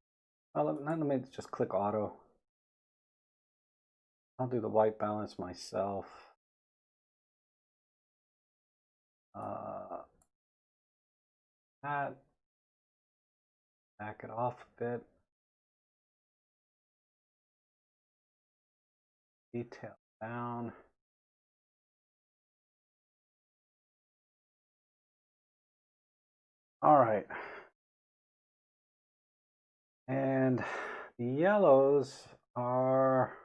[SPEAKER 1] Well, let me just click auto. I'll do the white balance myself. That. Back it off a bit. Detail down. All right. And the yellows are,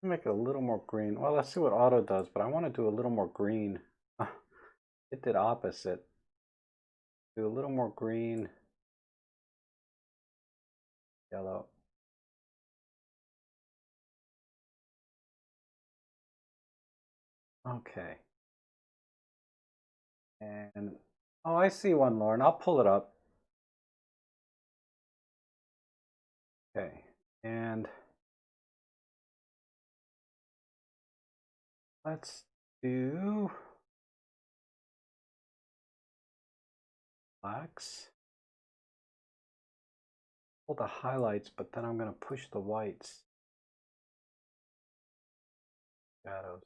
[SPEAKER 1] make it a little more green. Well, let's see what auto does, but I want to do a little more green. It did opposite. Do a little more green, yellow. Okay. And, oh, I see one, Lauren. I'll pull it up. Okay. And let's do blacks. Pull the highlights, but then I'm going to push the whites. Shadows.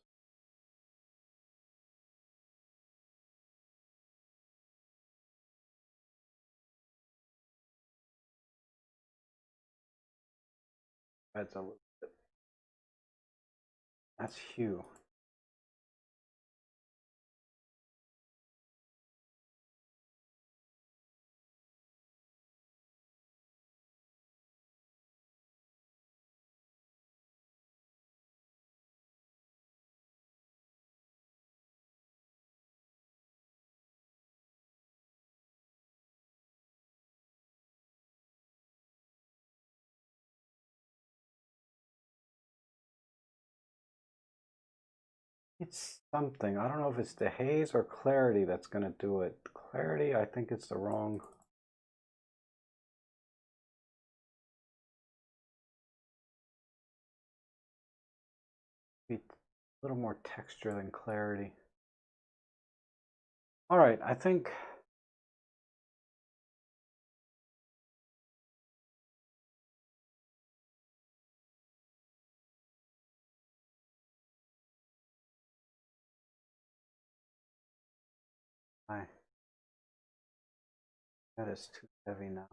[SPEAKER 1] That's a little bit. That's hue. It's something. I don't know if it's the haze or clarity that's going to do it. Clarity, I think it's the wrong. Be a little more texture than clarity. All right, I think. That is too heavy now.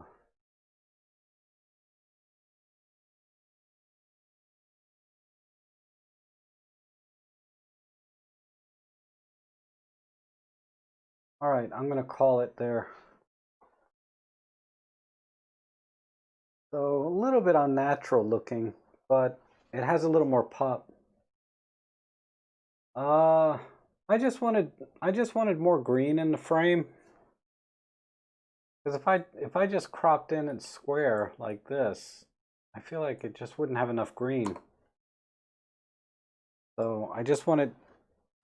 [SPEAKER 1] All right, I'm going to call it there. So a little bit unnatural looking, but it has a little more pop. Uh, I just wanted more green in the frame. Because if I just cropped in and square like this, I feel like it just wouldn't have enough green. So I just wanted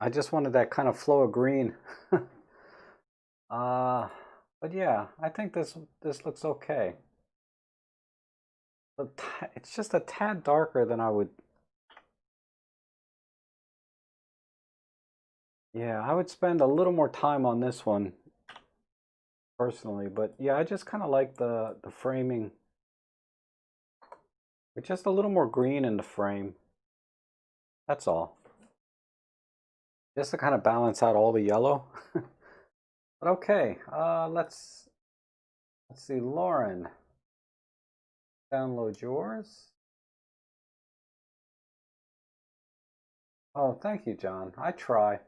[SPEAKER 1] that kind of flow of green. uh, but yeah, I think this looks okay. But it's just a tad darker than I would. Yeah, I would spend a little more time on this one personally, but yeah, I just kind of like the framing. With just a little more green in the frame. That's all. Just to kind of balance out all the yellow. But okay, let's see, Lauren. Download yours. Oh, thank you, John. I try.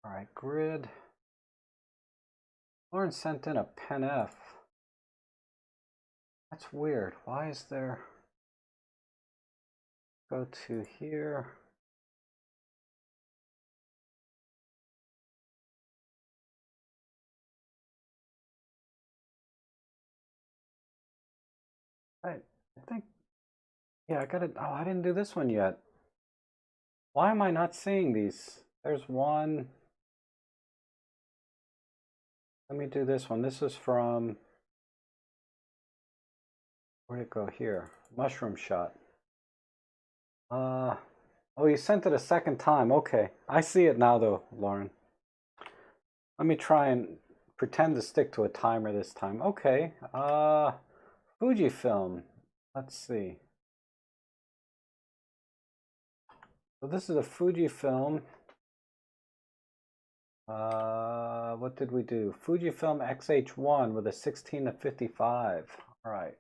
[SPEAKER 1] All right, grid. Lauren sent in a pen F. That's weird. Why is there? Go to here. I think, yeah, I got it. Oh, I didn't do this one yet. Why am I not seeing these? There's one. Let me do this one. This is from, where'd it go here? Mushroom shot. Oh, you sent it a second time. Okay. I see it now though, Lauren. Let me try and pretend to stick to a timer this time. Okay. Fujifilm. Let's see. So this is a Fujifilm. What did we do? Fujifilm XH1 with a 16 to 55. All right.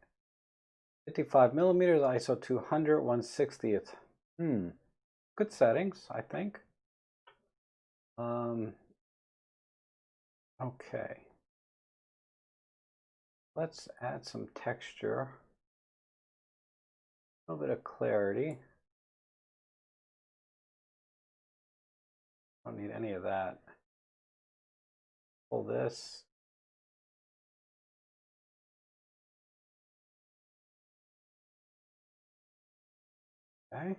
[SPEAKER 1] 55 millimeters, ISO 200, 1/60th. Good settings, I think. Okay. Let's add some texture. A little bit of clarity. Don't need any of that. Pull this. Okay.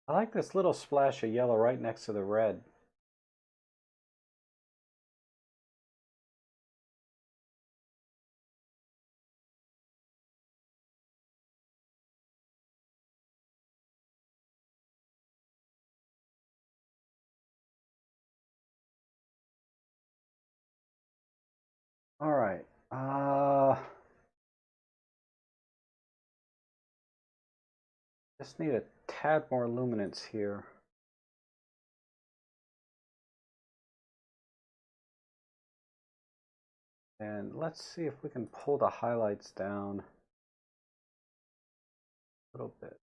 [SPEAKER 1] I like this little splash of yellow right next to the red. All right. Just need a tad more luminance here. And let's see if we can pull the highlights down a little bit.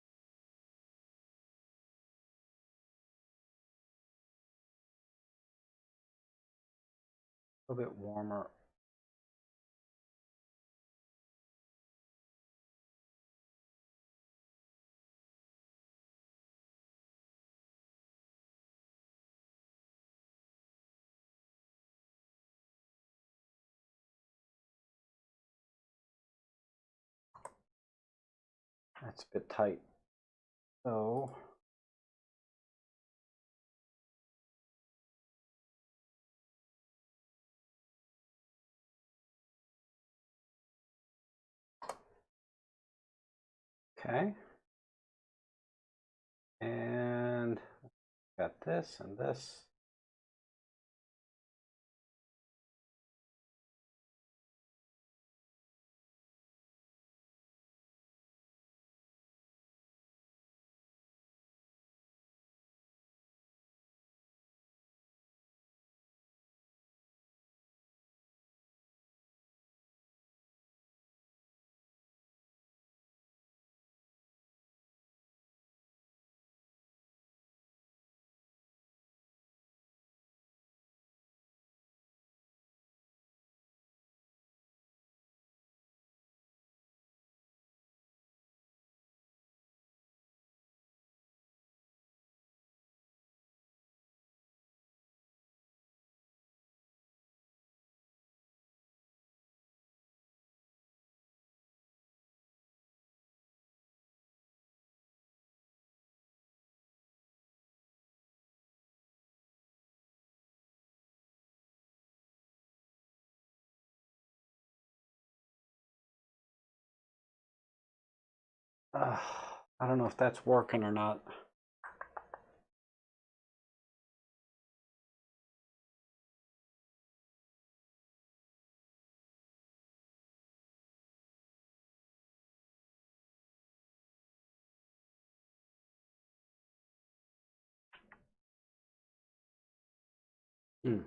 [SPEAKER 1] A little bit warmer. That's a bit tight. So okay. And got this and this. I don't know if that's working or not. Hmm.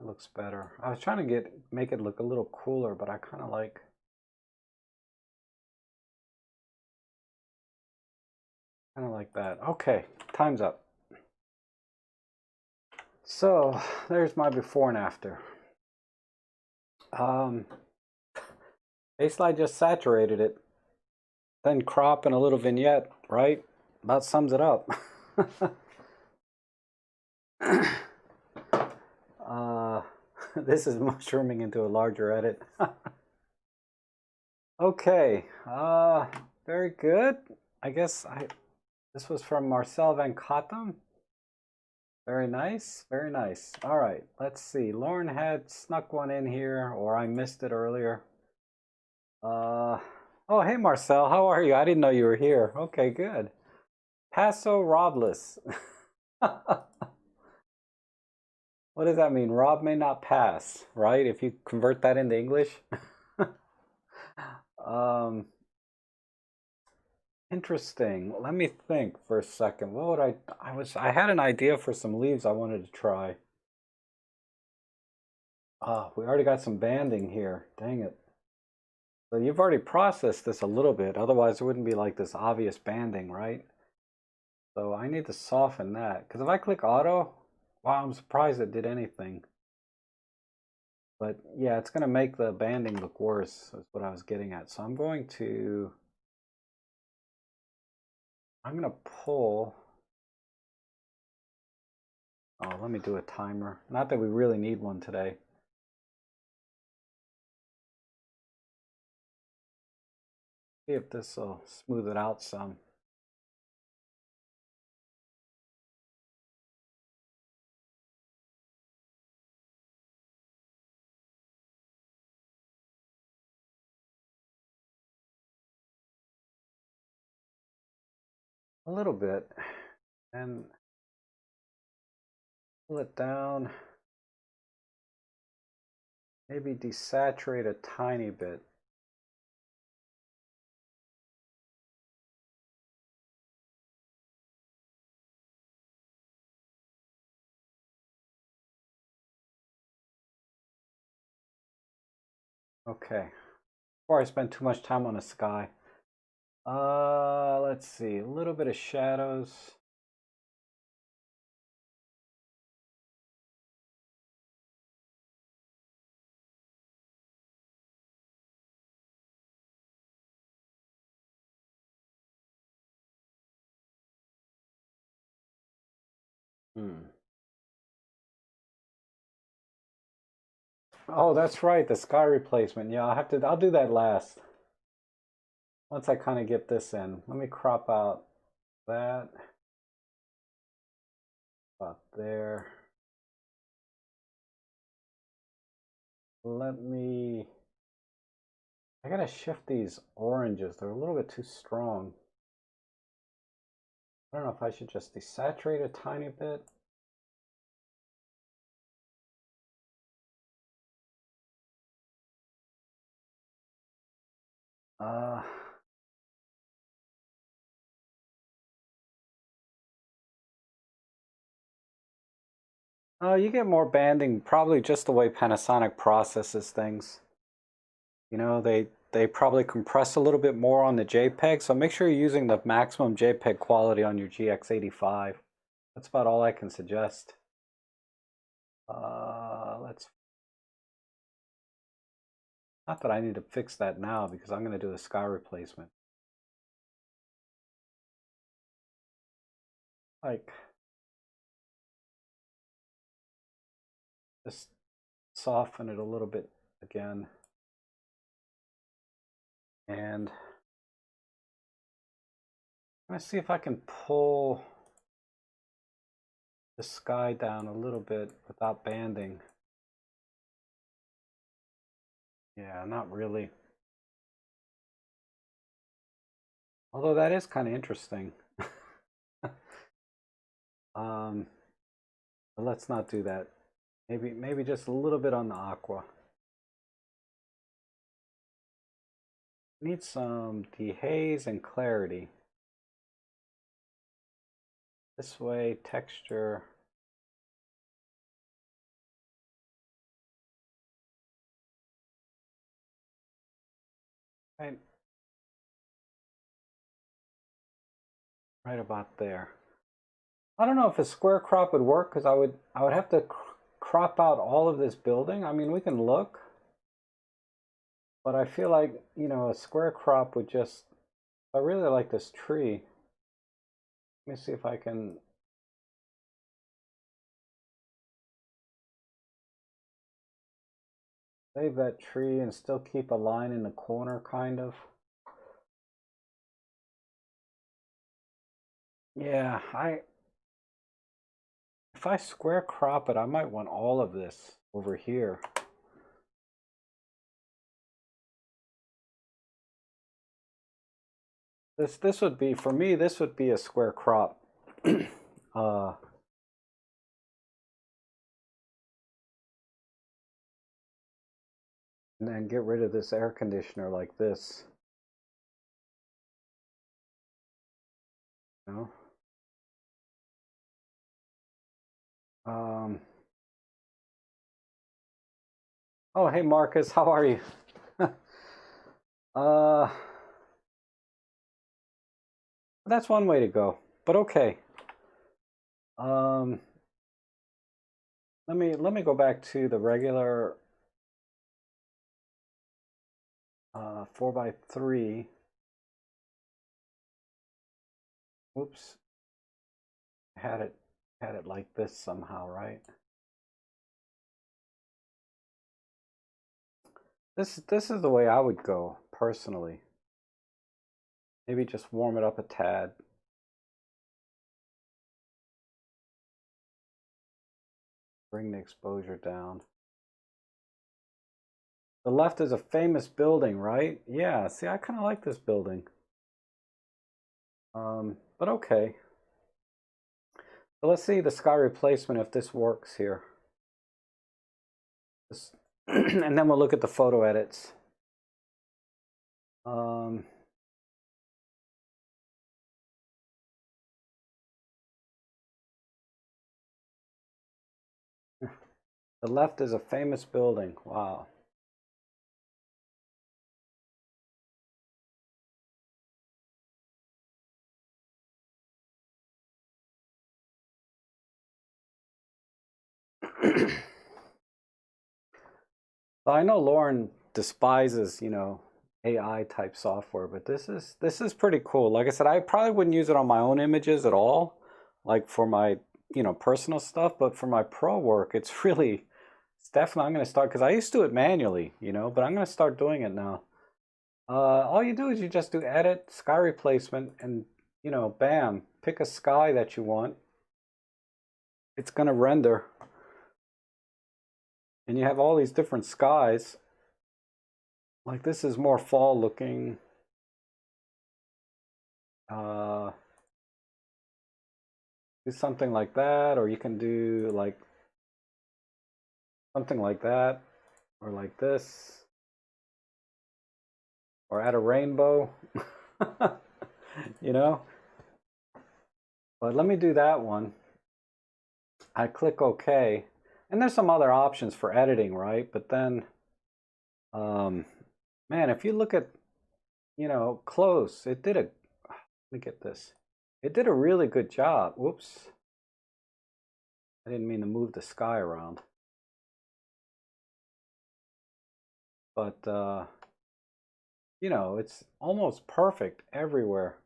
[SPEAKER 1] It looks better. I was trying to make it look a little cooler, but I kind of like that. Okay, time's up. So there's my before and after. Basically, I just saturated it, then crop and a little vignette, right? About sums it up. This is mushrooming into a larger edit. Okay, very good. I guess this was from Marcel Van Cottem. Very nice, very nice. All right, let's see. Lauren had snuck one in here, or I missed it earlier. Oh, hey Marcel, how are you? I didn't know you were here. Okay, good. Paso Robless. What does that mean? Rob may not pass, right? If you convert that into English. um, Interesting. Let me think for a second. What would I had an idea for some leaves I wanted to try. Oh, we already got some banding here. Dang it. So you've already processed this a little bit. Otherwise, it wouldn't be like this obvious banding, right? So I need to soften that. Because if I click auto, wow, I'm surprised it did anything. But yeah, it's going to make the banding look worse, is what I was getting at. So I'm going to pull. Oh, let me do a timer. Not that we really need one today. See if this will smooth it out some. A little bit. And pull it down. Maybe desaturate a tiny bit. Okay. Before I spend too much time on the sky. Let's see. A little bit of shadows. Oh, that's right, the sky replacement. Yeah, I'll do that last. Once I kind of get this in. Let me crop out that. About there. I gotta shift these oranges. They're a little bit too strong. I don't know if I should just desaturate a tiny bit. Uh, you get more banding, probably just the way Panasonic processes things. You know, they probably compress a little bit more on the JPEG, so make sure you're using the maximum JPEG quality on your GX85. That's about all I can suggest. Let's. Not that I need to fix that now because I'm going to do a sky replacement. Like, just soften it a little bit again. And I'm going to see if I can pull the sky down a little bit without banding. Yeah, not really. Although that is kind of interesting. Um, but let's not do that. Maybe just a little bit on the aqua. Need some dehaze and clarity. This way, texture. Right, right about there. I don't know if a square crop would work because I would have to crop out all of this building. I mean, we can look, but I feel like, a square crop would just, I really like this tree. Let me see if I can, save that tree and still keep a line in the corner, kind of. Yeah, if I square crop it, I might want all of this over here. This would be, for me, this would be a square crop. uh, and then get rid of this air conditioner like this. You know? Oh, hey Marcus, how are you? uh, that's one way to go, but okay. Um, let me go back to the regular 4x3. Whoops, had it like this somehow, right? This is the way I would go personally. Maybe just warm it up a tad. Bring the exposure down. The left is a famous building, right? Yeah, see, I kind of like this building. But okay. So let's see the sky replacement if this works here. And then we'll look at the photo edits. Um, the left is a famous building. Wow. So I know Lauren despises, AI type software, but this is pretty cool. Like I said, I probably wouldn't use it on my own images at all, like for my, personal stuff, but for my pro work, it's definitely, I'm going to start because I used to do it manually, but I'm going to start doing it now. All you do is you just do edit, sky replacement, and, bam, pick a sky that you want. It's going to render. And you have all these different skies. Like this is more fall looking. Uh, do something like that, or you can do like something like that, or like this, or add a rainbow, you know? But let me do that one. I click OK. And there's some other options for editing, right? But then, um, man, if you look at, close, let me get this. It did a really good job. Whoops. I didn't mean to move the sky around. But, it's almost perfect everywhere.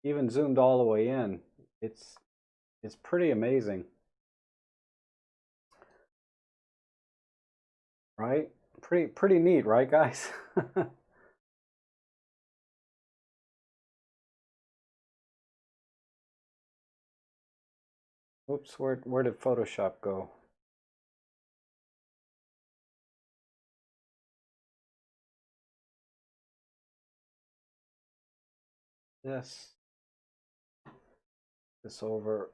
[SPEAKER 1] Even zoomed all the way in. It's it's pretty amazing. Right? Pretty neat, right, guys? Oops, where did Photoshop go? this over.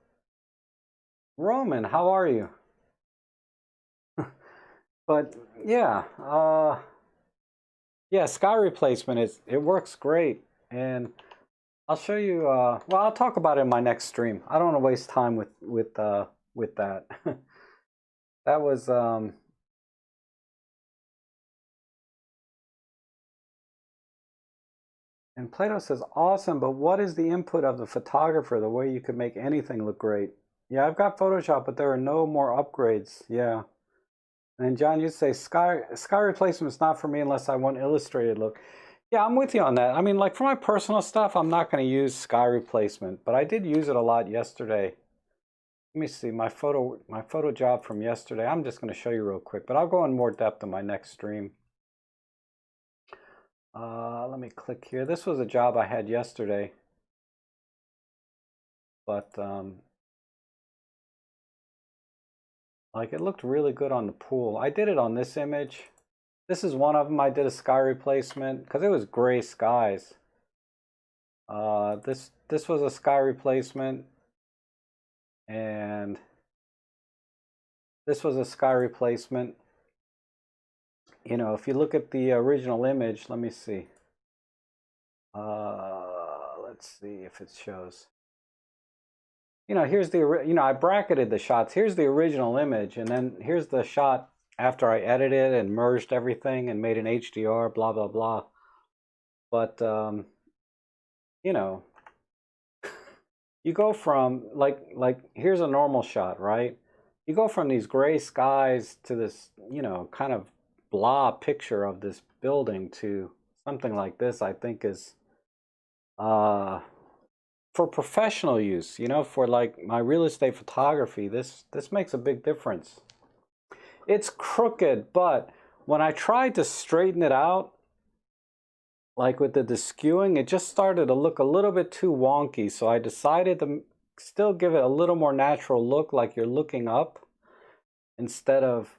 [SPEAKER 1] Roman, how are you? But yeah, yeah, sky replacement it works great, and I'll show you. Well, I'll talk about it in my next stream. I don't want to waste time with that. That was and Plato says awesome, but what is the input of the photographer? The way you could make anything look great. Yeah, I've got Photoshop, but there are no more upgrades. Yeah. And John, you say sky replacement is not for me unless I want illustrated look. Yeah, I'm with you on that. I mean, like for my personal stuff, I'm not going to use sky replacement, but I did use it a lot yesterday. Let me see my photo job from yesterday. I'm just going to show you real quick, but I'll go in more depth in my next stream. Let me click here. This was a job I had yesterday, but like it looked really good on the pool. I did it on this image. This is one of them. I did a sky replacement because it was gray skies. This was a sky replacement, and this was a sky replacement. You know, if you look at the original image, let me see. Let's see if it shows. You know, here's the, you know, I bracketed the shots. Here's the original image, and then here's the shot after I edited and merged everything and made an HDR, blah, blah, blah. But, you know, you go from, like here's a normal shot, right? You go from these gray skies to this, you know, kind of blah picture of this building to something like this. I think is for professional use, you know, for like my real estate photography, this makes a big difference. It's crooked, but when I tried to straighten it out, like with the skewing, it just started to look a little bit too wonky. So I decided to still give it a little more natural look, like you're looking up instead of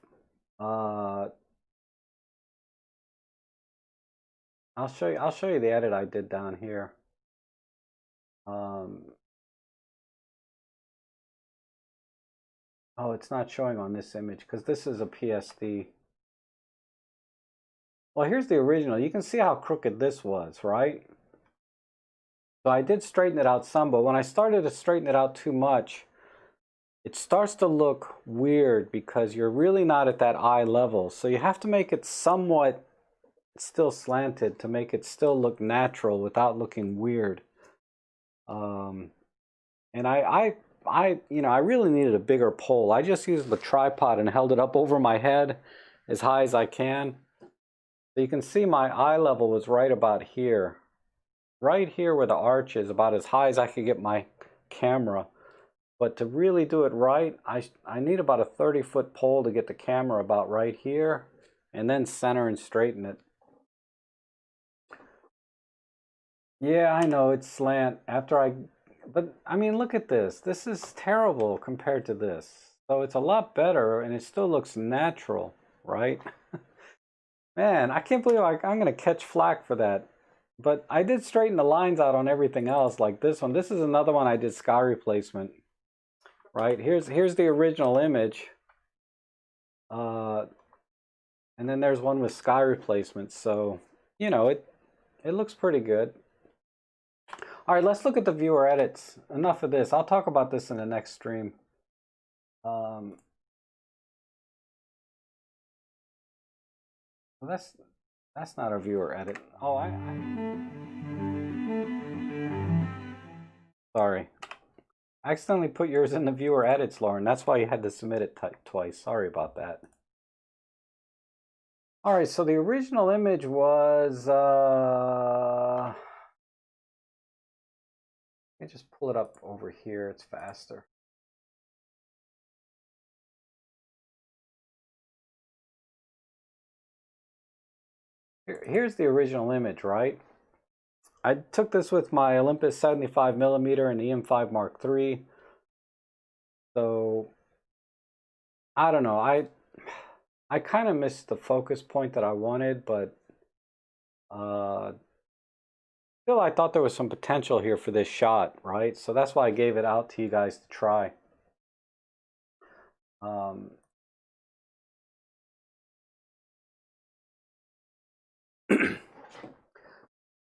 [SPEAKER 1] I'll show you the edit I did down here. Oh, it's not showing on this image because this is a PSD. Well, here's the original. You can see how crooked this was, right? So I did straighten it out some, but when I started to straighten it out too much, it starts to look weird because you're really not at that eye level. So you have to make it somewhat still slanted to make it still look natural without looking weird. And you know, I really needed a bigger pole. I just used the tripod and held it up over my head as high as I can. So you can see my eye level was right about here. Right here where the arch is, about as high as I could get my camera. But to really do it right, I need about a 30-foot pole to get the camera about right here, and then center and straighten it. Yeah, I know, it's slant. But I mean, look at this. This is terrible compared to this. So it's a lot better, and it still looks natural, right? Man, I can't believe I'm going to catch flack for that. But I did straighten the lines out on everything else, like this one. This is another one I did sky replacement, right? Here's the original image. And then there's one with sky replacement. So, you know, it looks pretty good. All right, let's look at the viewer edits. Enough of this. I'll talk about this in the next stream. Well, that's not a viewer edit. Oh, sorry. I accidentally put yours in the viewer edits, Lauren. That's why you had to submit it twice. Sorry about that. All right, so the original image was, let me just pull it up over here. It's faster. Here's the original image, right? I took this with my Olympus 75mm and EM5 Mark III. So, I don't know. I kind of missed the focus point that I wanted, but still Still, I thought there was some potential here for this shot, right? So that's why I gave it out to you guys to try. Um,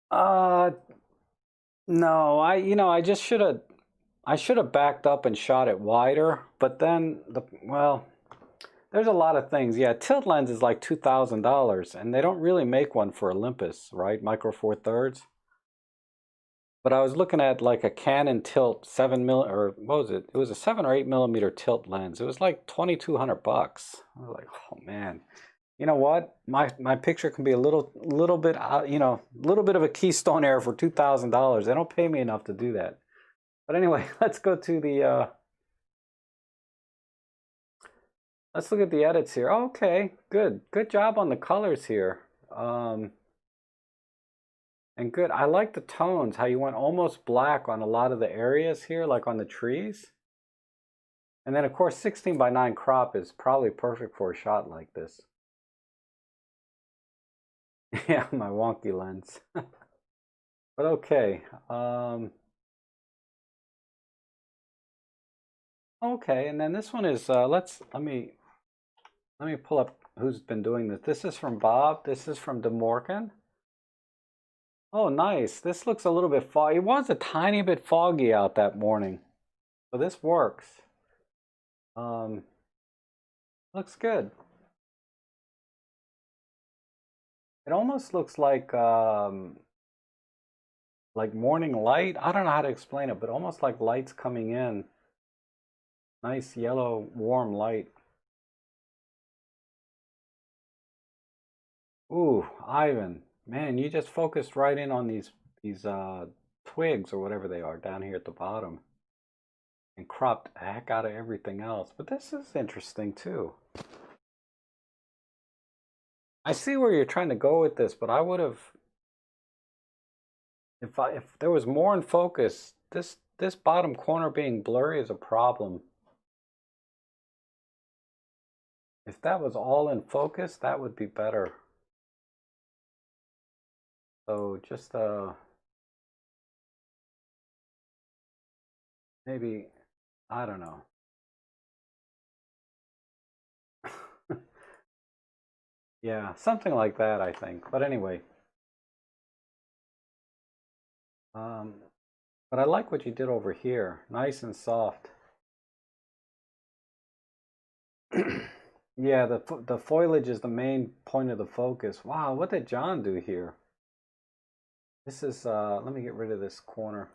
[SPEAKER 1] uh, no, I just I should have backed up and shot it wider, but then well, there's a lot of things. Yeah, tilt lens is like $2,000, and they don't really make one for Olympus, right? Micro Four Thirds. But I was looking at like a Canon tilt 7 or what was it? It was a 7 or 8 millimeter tilt lens. It was like $2,200. I was like, oh man, you know what? My picture can be a little bit a little bit of a keystone error for $2,000. They don't pay me enough to do that. But anyway, let's go to the let's look at the edits here. Okay, good job on the colors here. And good. I like the tones, how you went almost black on a lot of the areas here, like on the trees. And then of course 16:9 crop is probably perfect for a shot like this. Yeah, my wonky lens. But okay. Okay, and then this one is let me pull up who's been doing this. This is from Bob. This is from DeMorgan. Oh, nice. This looks a little bit foggy. It was a tiny bit foggy out that morning. So this works. Looks good. It almost looks like morning light. I don't know how to explain it, but almost like light's coming in. Nice yellow, warm light. Ooh, Ivan. Man, you just focused right in on these twigs or whatever they are down here at the bottom. And cropped the heck out of everything else. But this is interesting too. I see where you're trying to go with this, but I would have, if there was more in focus, this bottom corner being blurry is a problem. If that was all in focus, that would be better. So just maybe, I don't know. Yeah, something like that, I think. But anyway, but I like what you did over here. Nice and soft. Yeah, the foliage is the main point of the focus. Wow, what did John do here? This is, let me get rid of this corner.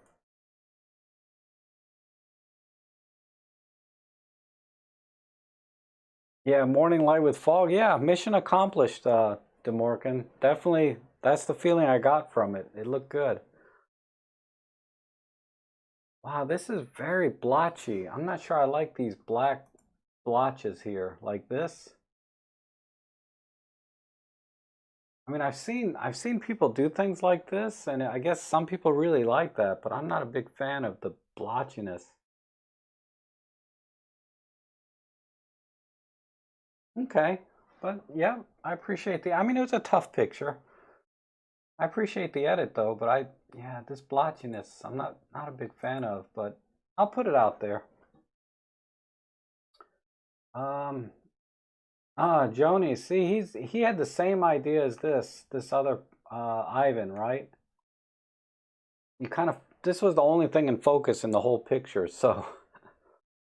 [SPEAKER 1] Yeah, morning light with fog. Yeah, mission accomplished, DeMorgan. Definitely, that's the feeling I got from it. It looked good. Wow, this is very blotchy. I'm not sure I like these black blotches here, like this. I mean, I've seen people do things like this, and I guess some people really like that, but I'm not a big fan of the blotchiness. Okay, but yeah, I appreciate I mean, it was a tough picture. I appreciate the edit though, but yeah, this blotchiness, I'm not a big fan of, but I'll put it out there. Um, Joni, see, he had the same idea as this other Ivan, right? You kind of this was the only thing in focus in the whole picture, so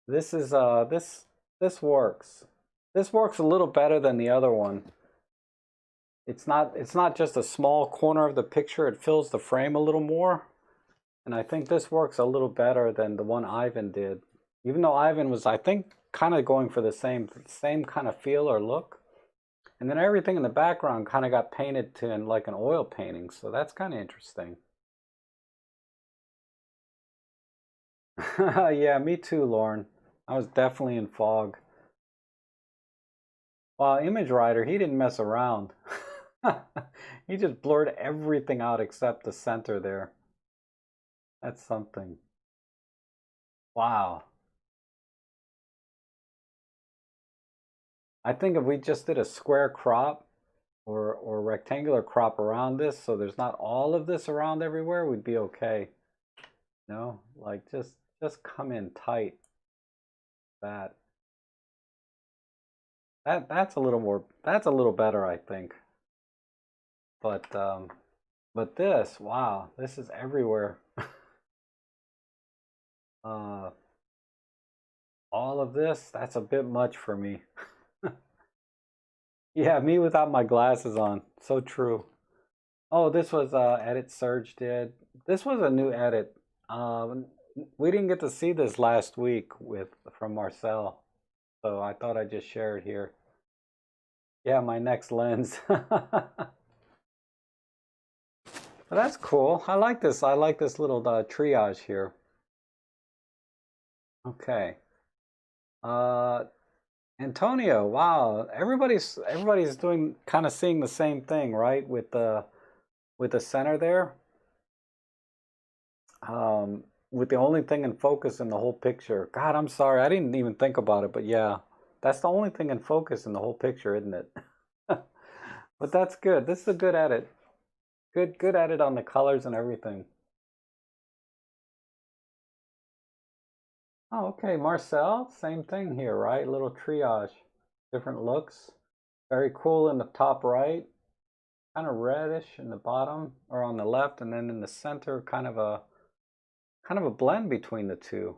[SPEAKER 1] this is this works. This works a little better than the other one. It's not just a small corner of the picture, it fills the frame a little more. And I think this works a little better than the one Ivan did. Even though Ivan was, I think, kind of going for the same kind of feel or look. And then everything in the background kind of got painted to in like an oil painting, so that's kind of interesting. Yeah, me too, Lauren. I was definitely in fog. Well, Image Writer, he didn't mess around. He just blurred everything out except the center there. That's something. Wow. I think if we just did a square crop, or rectangular crop around this so there's not all of this around everywhere, we'd be okay. No, like just come in tight. That that's a little more, that's a little better, I think. But this, wow, this is everywhere. uh all of this, that's a bit much for me. Yeah, me without my glasses on. So true. Oh, this was edit Surge did. This was a new edit. Um, we didn't get to see this last week with from Marcel, so I thought I'd just share it here. Yeah, my next lens. Well, that's cool. I like this. I like this little triage here. Okay. Uh, Antonio, wow. Everybody's doing kind of seeing the same thing, right? With the center there. With the only thing in focus in the whole picture. God, I'm sorry. I didn't even think about it, but yeah. That's the only thing in focus in the whole picture, isn't it? But that's good. This is a good edit. Good edit on the colors and everything. Oh, okay, Marcel, same thing here, right? Little triage, different looks. Very cool in the top right, kind of reddish in the bottom or on the left, and then in the center, kind of a blend between the two.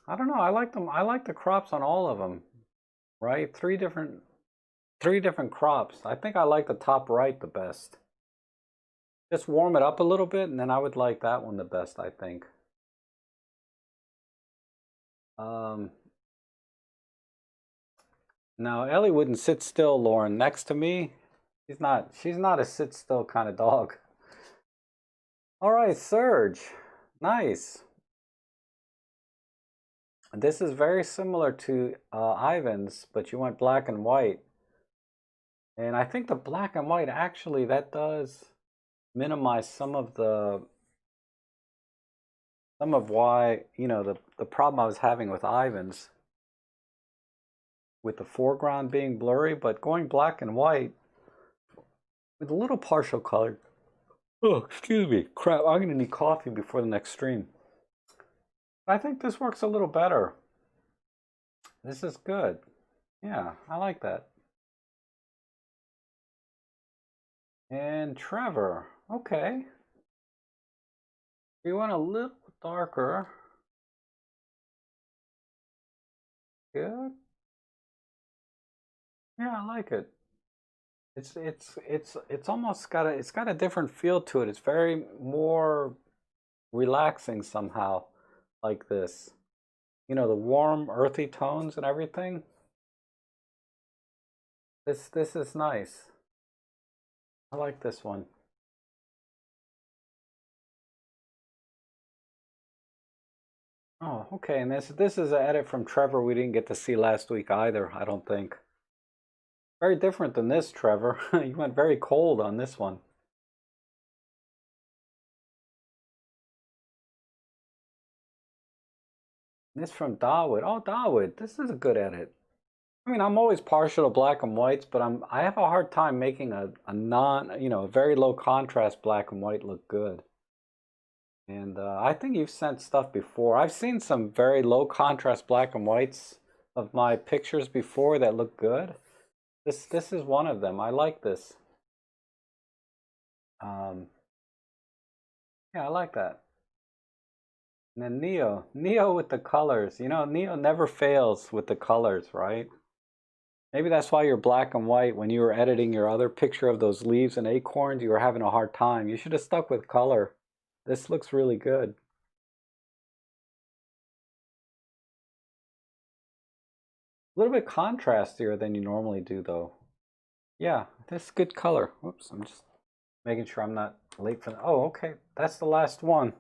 [SPEAKER 1] I don't know. I like them. I like the crops on all of them, right? Three different crops. I think I like the top right the best. Just warm it up a little bit, and then I would like that one the best, I think. Um, Now Ellie wouldn't sit still, Lauren. Next to me, she's not a sit still kind of dog. All right, Serge. Nice. This is very similar to Ivan's, but you went black and white. And I think the black and white actually that does minimize some of why, you know, the problem I was having with Ivan's with the foreground being blurry, but going black and white with a little partial color. Oh, excuse me. Crap, I'm gonna need coffee before the next stream. I think this works a little better. This is good. Yeah, I like that. And Trevor. Okay. You want a little darker. Good. Yeah, I like it. It's almost got a different feel to it. It's very more relaxing somehow, like this. You know, the warm, earthy tones and everything. This is nice. I like this one. Oh, okay. And this is an edit from Trevor we didn't get to see last week either, I don't think. Very different than this, Trevor. You went very cold on this one. This from Dawood. Oh, Dawood, this is a good edit. I mean, I'm always partial to black and whites, but I have a hard time making a non, you know, a very low contrast black and white look good. And I think you've sent stuff before. I've seen some very low contrast black and whites of my pictures before that look good. This is one of them. I like this. Um, yeah, I like that. And then Neo with the colors. You know, Neo never fails with the colors, right? Maybe that's why you're black and white. When you were editing your other picture of those leaves and acorns, you were having a hard time. You should have stuck with color. This looks really good. A little bit contrastier than you normally do, though. Yeah, this is good color. Whoops, I'm just making sure I'm not late for the... Oh, okay. That's the last one.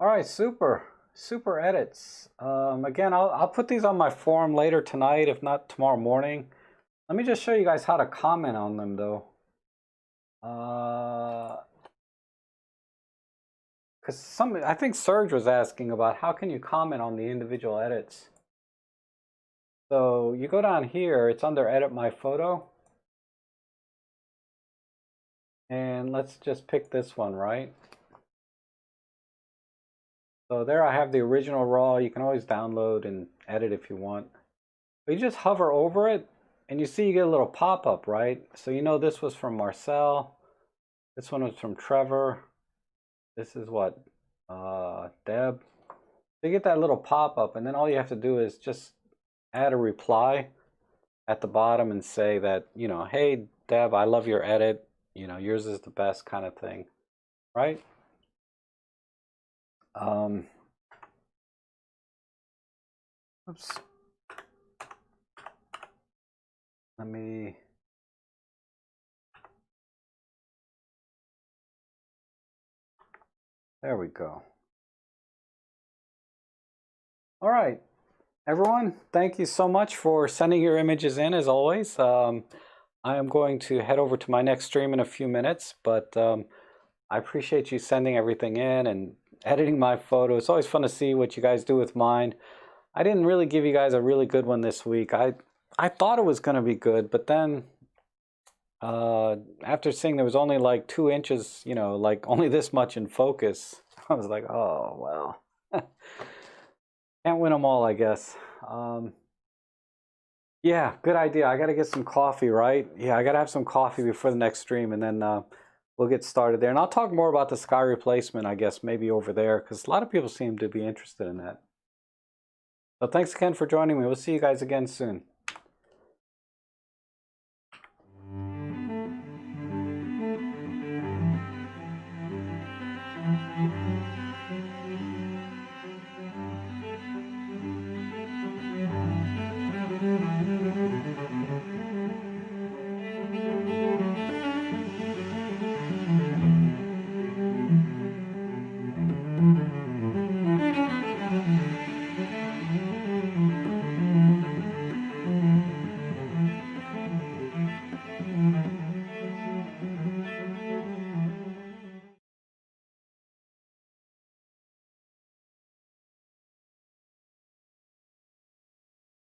[SPEAKER 1] All right, super. Super edits. Again, I'll put these on my forum later tonight, if not tomorrow morning. Let me just show you guys how to comment on them, though. Because I think Serge was asking about how can you comment on the individual edits. So you go down here, it's under Edit My Photo. And let's just pick this one, right? So there I have the original RAW. You can always download and edit if you want. But you just hover over it and you see you get a little pop-up, right? So you know this was from Marcel. This one was from Trevor. This is what? Deb. So you get that little pop-up and then all you have to do is just add a reply at the bottom and say that, you know, hey, Deb, I love your edit. You know, yours is the best kind of thing, right? Oops. Let me. There we go. All right, everyone, thank you so much for sending your images in as always. I am going to head over to my next stream in a few minutes, but I appreciate you sending everything in and editing my photo. It's always fun to see what you guys do with mine. I didn't really give you guys a really good one this week. I thought it was going to be good, but then after seeing there was only like 2 inches, you know, like only this much in focus, I was like, oh, well, can't win them all, I guess. Yeah, good idea. I got to get some coffee, right? Yeah, I got to have some coffee before the next stream, and then we'll get started there. And I'll talk more about the sky replacement, I guess, maybe over there, because a lot of people seem to be interested in that. So thanks again for joining me. We'll see you guys again soon.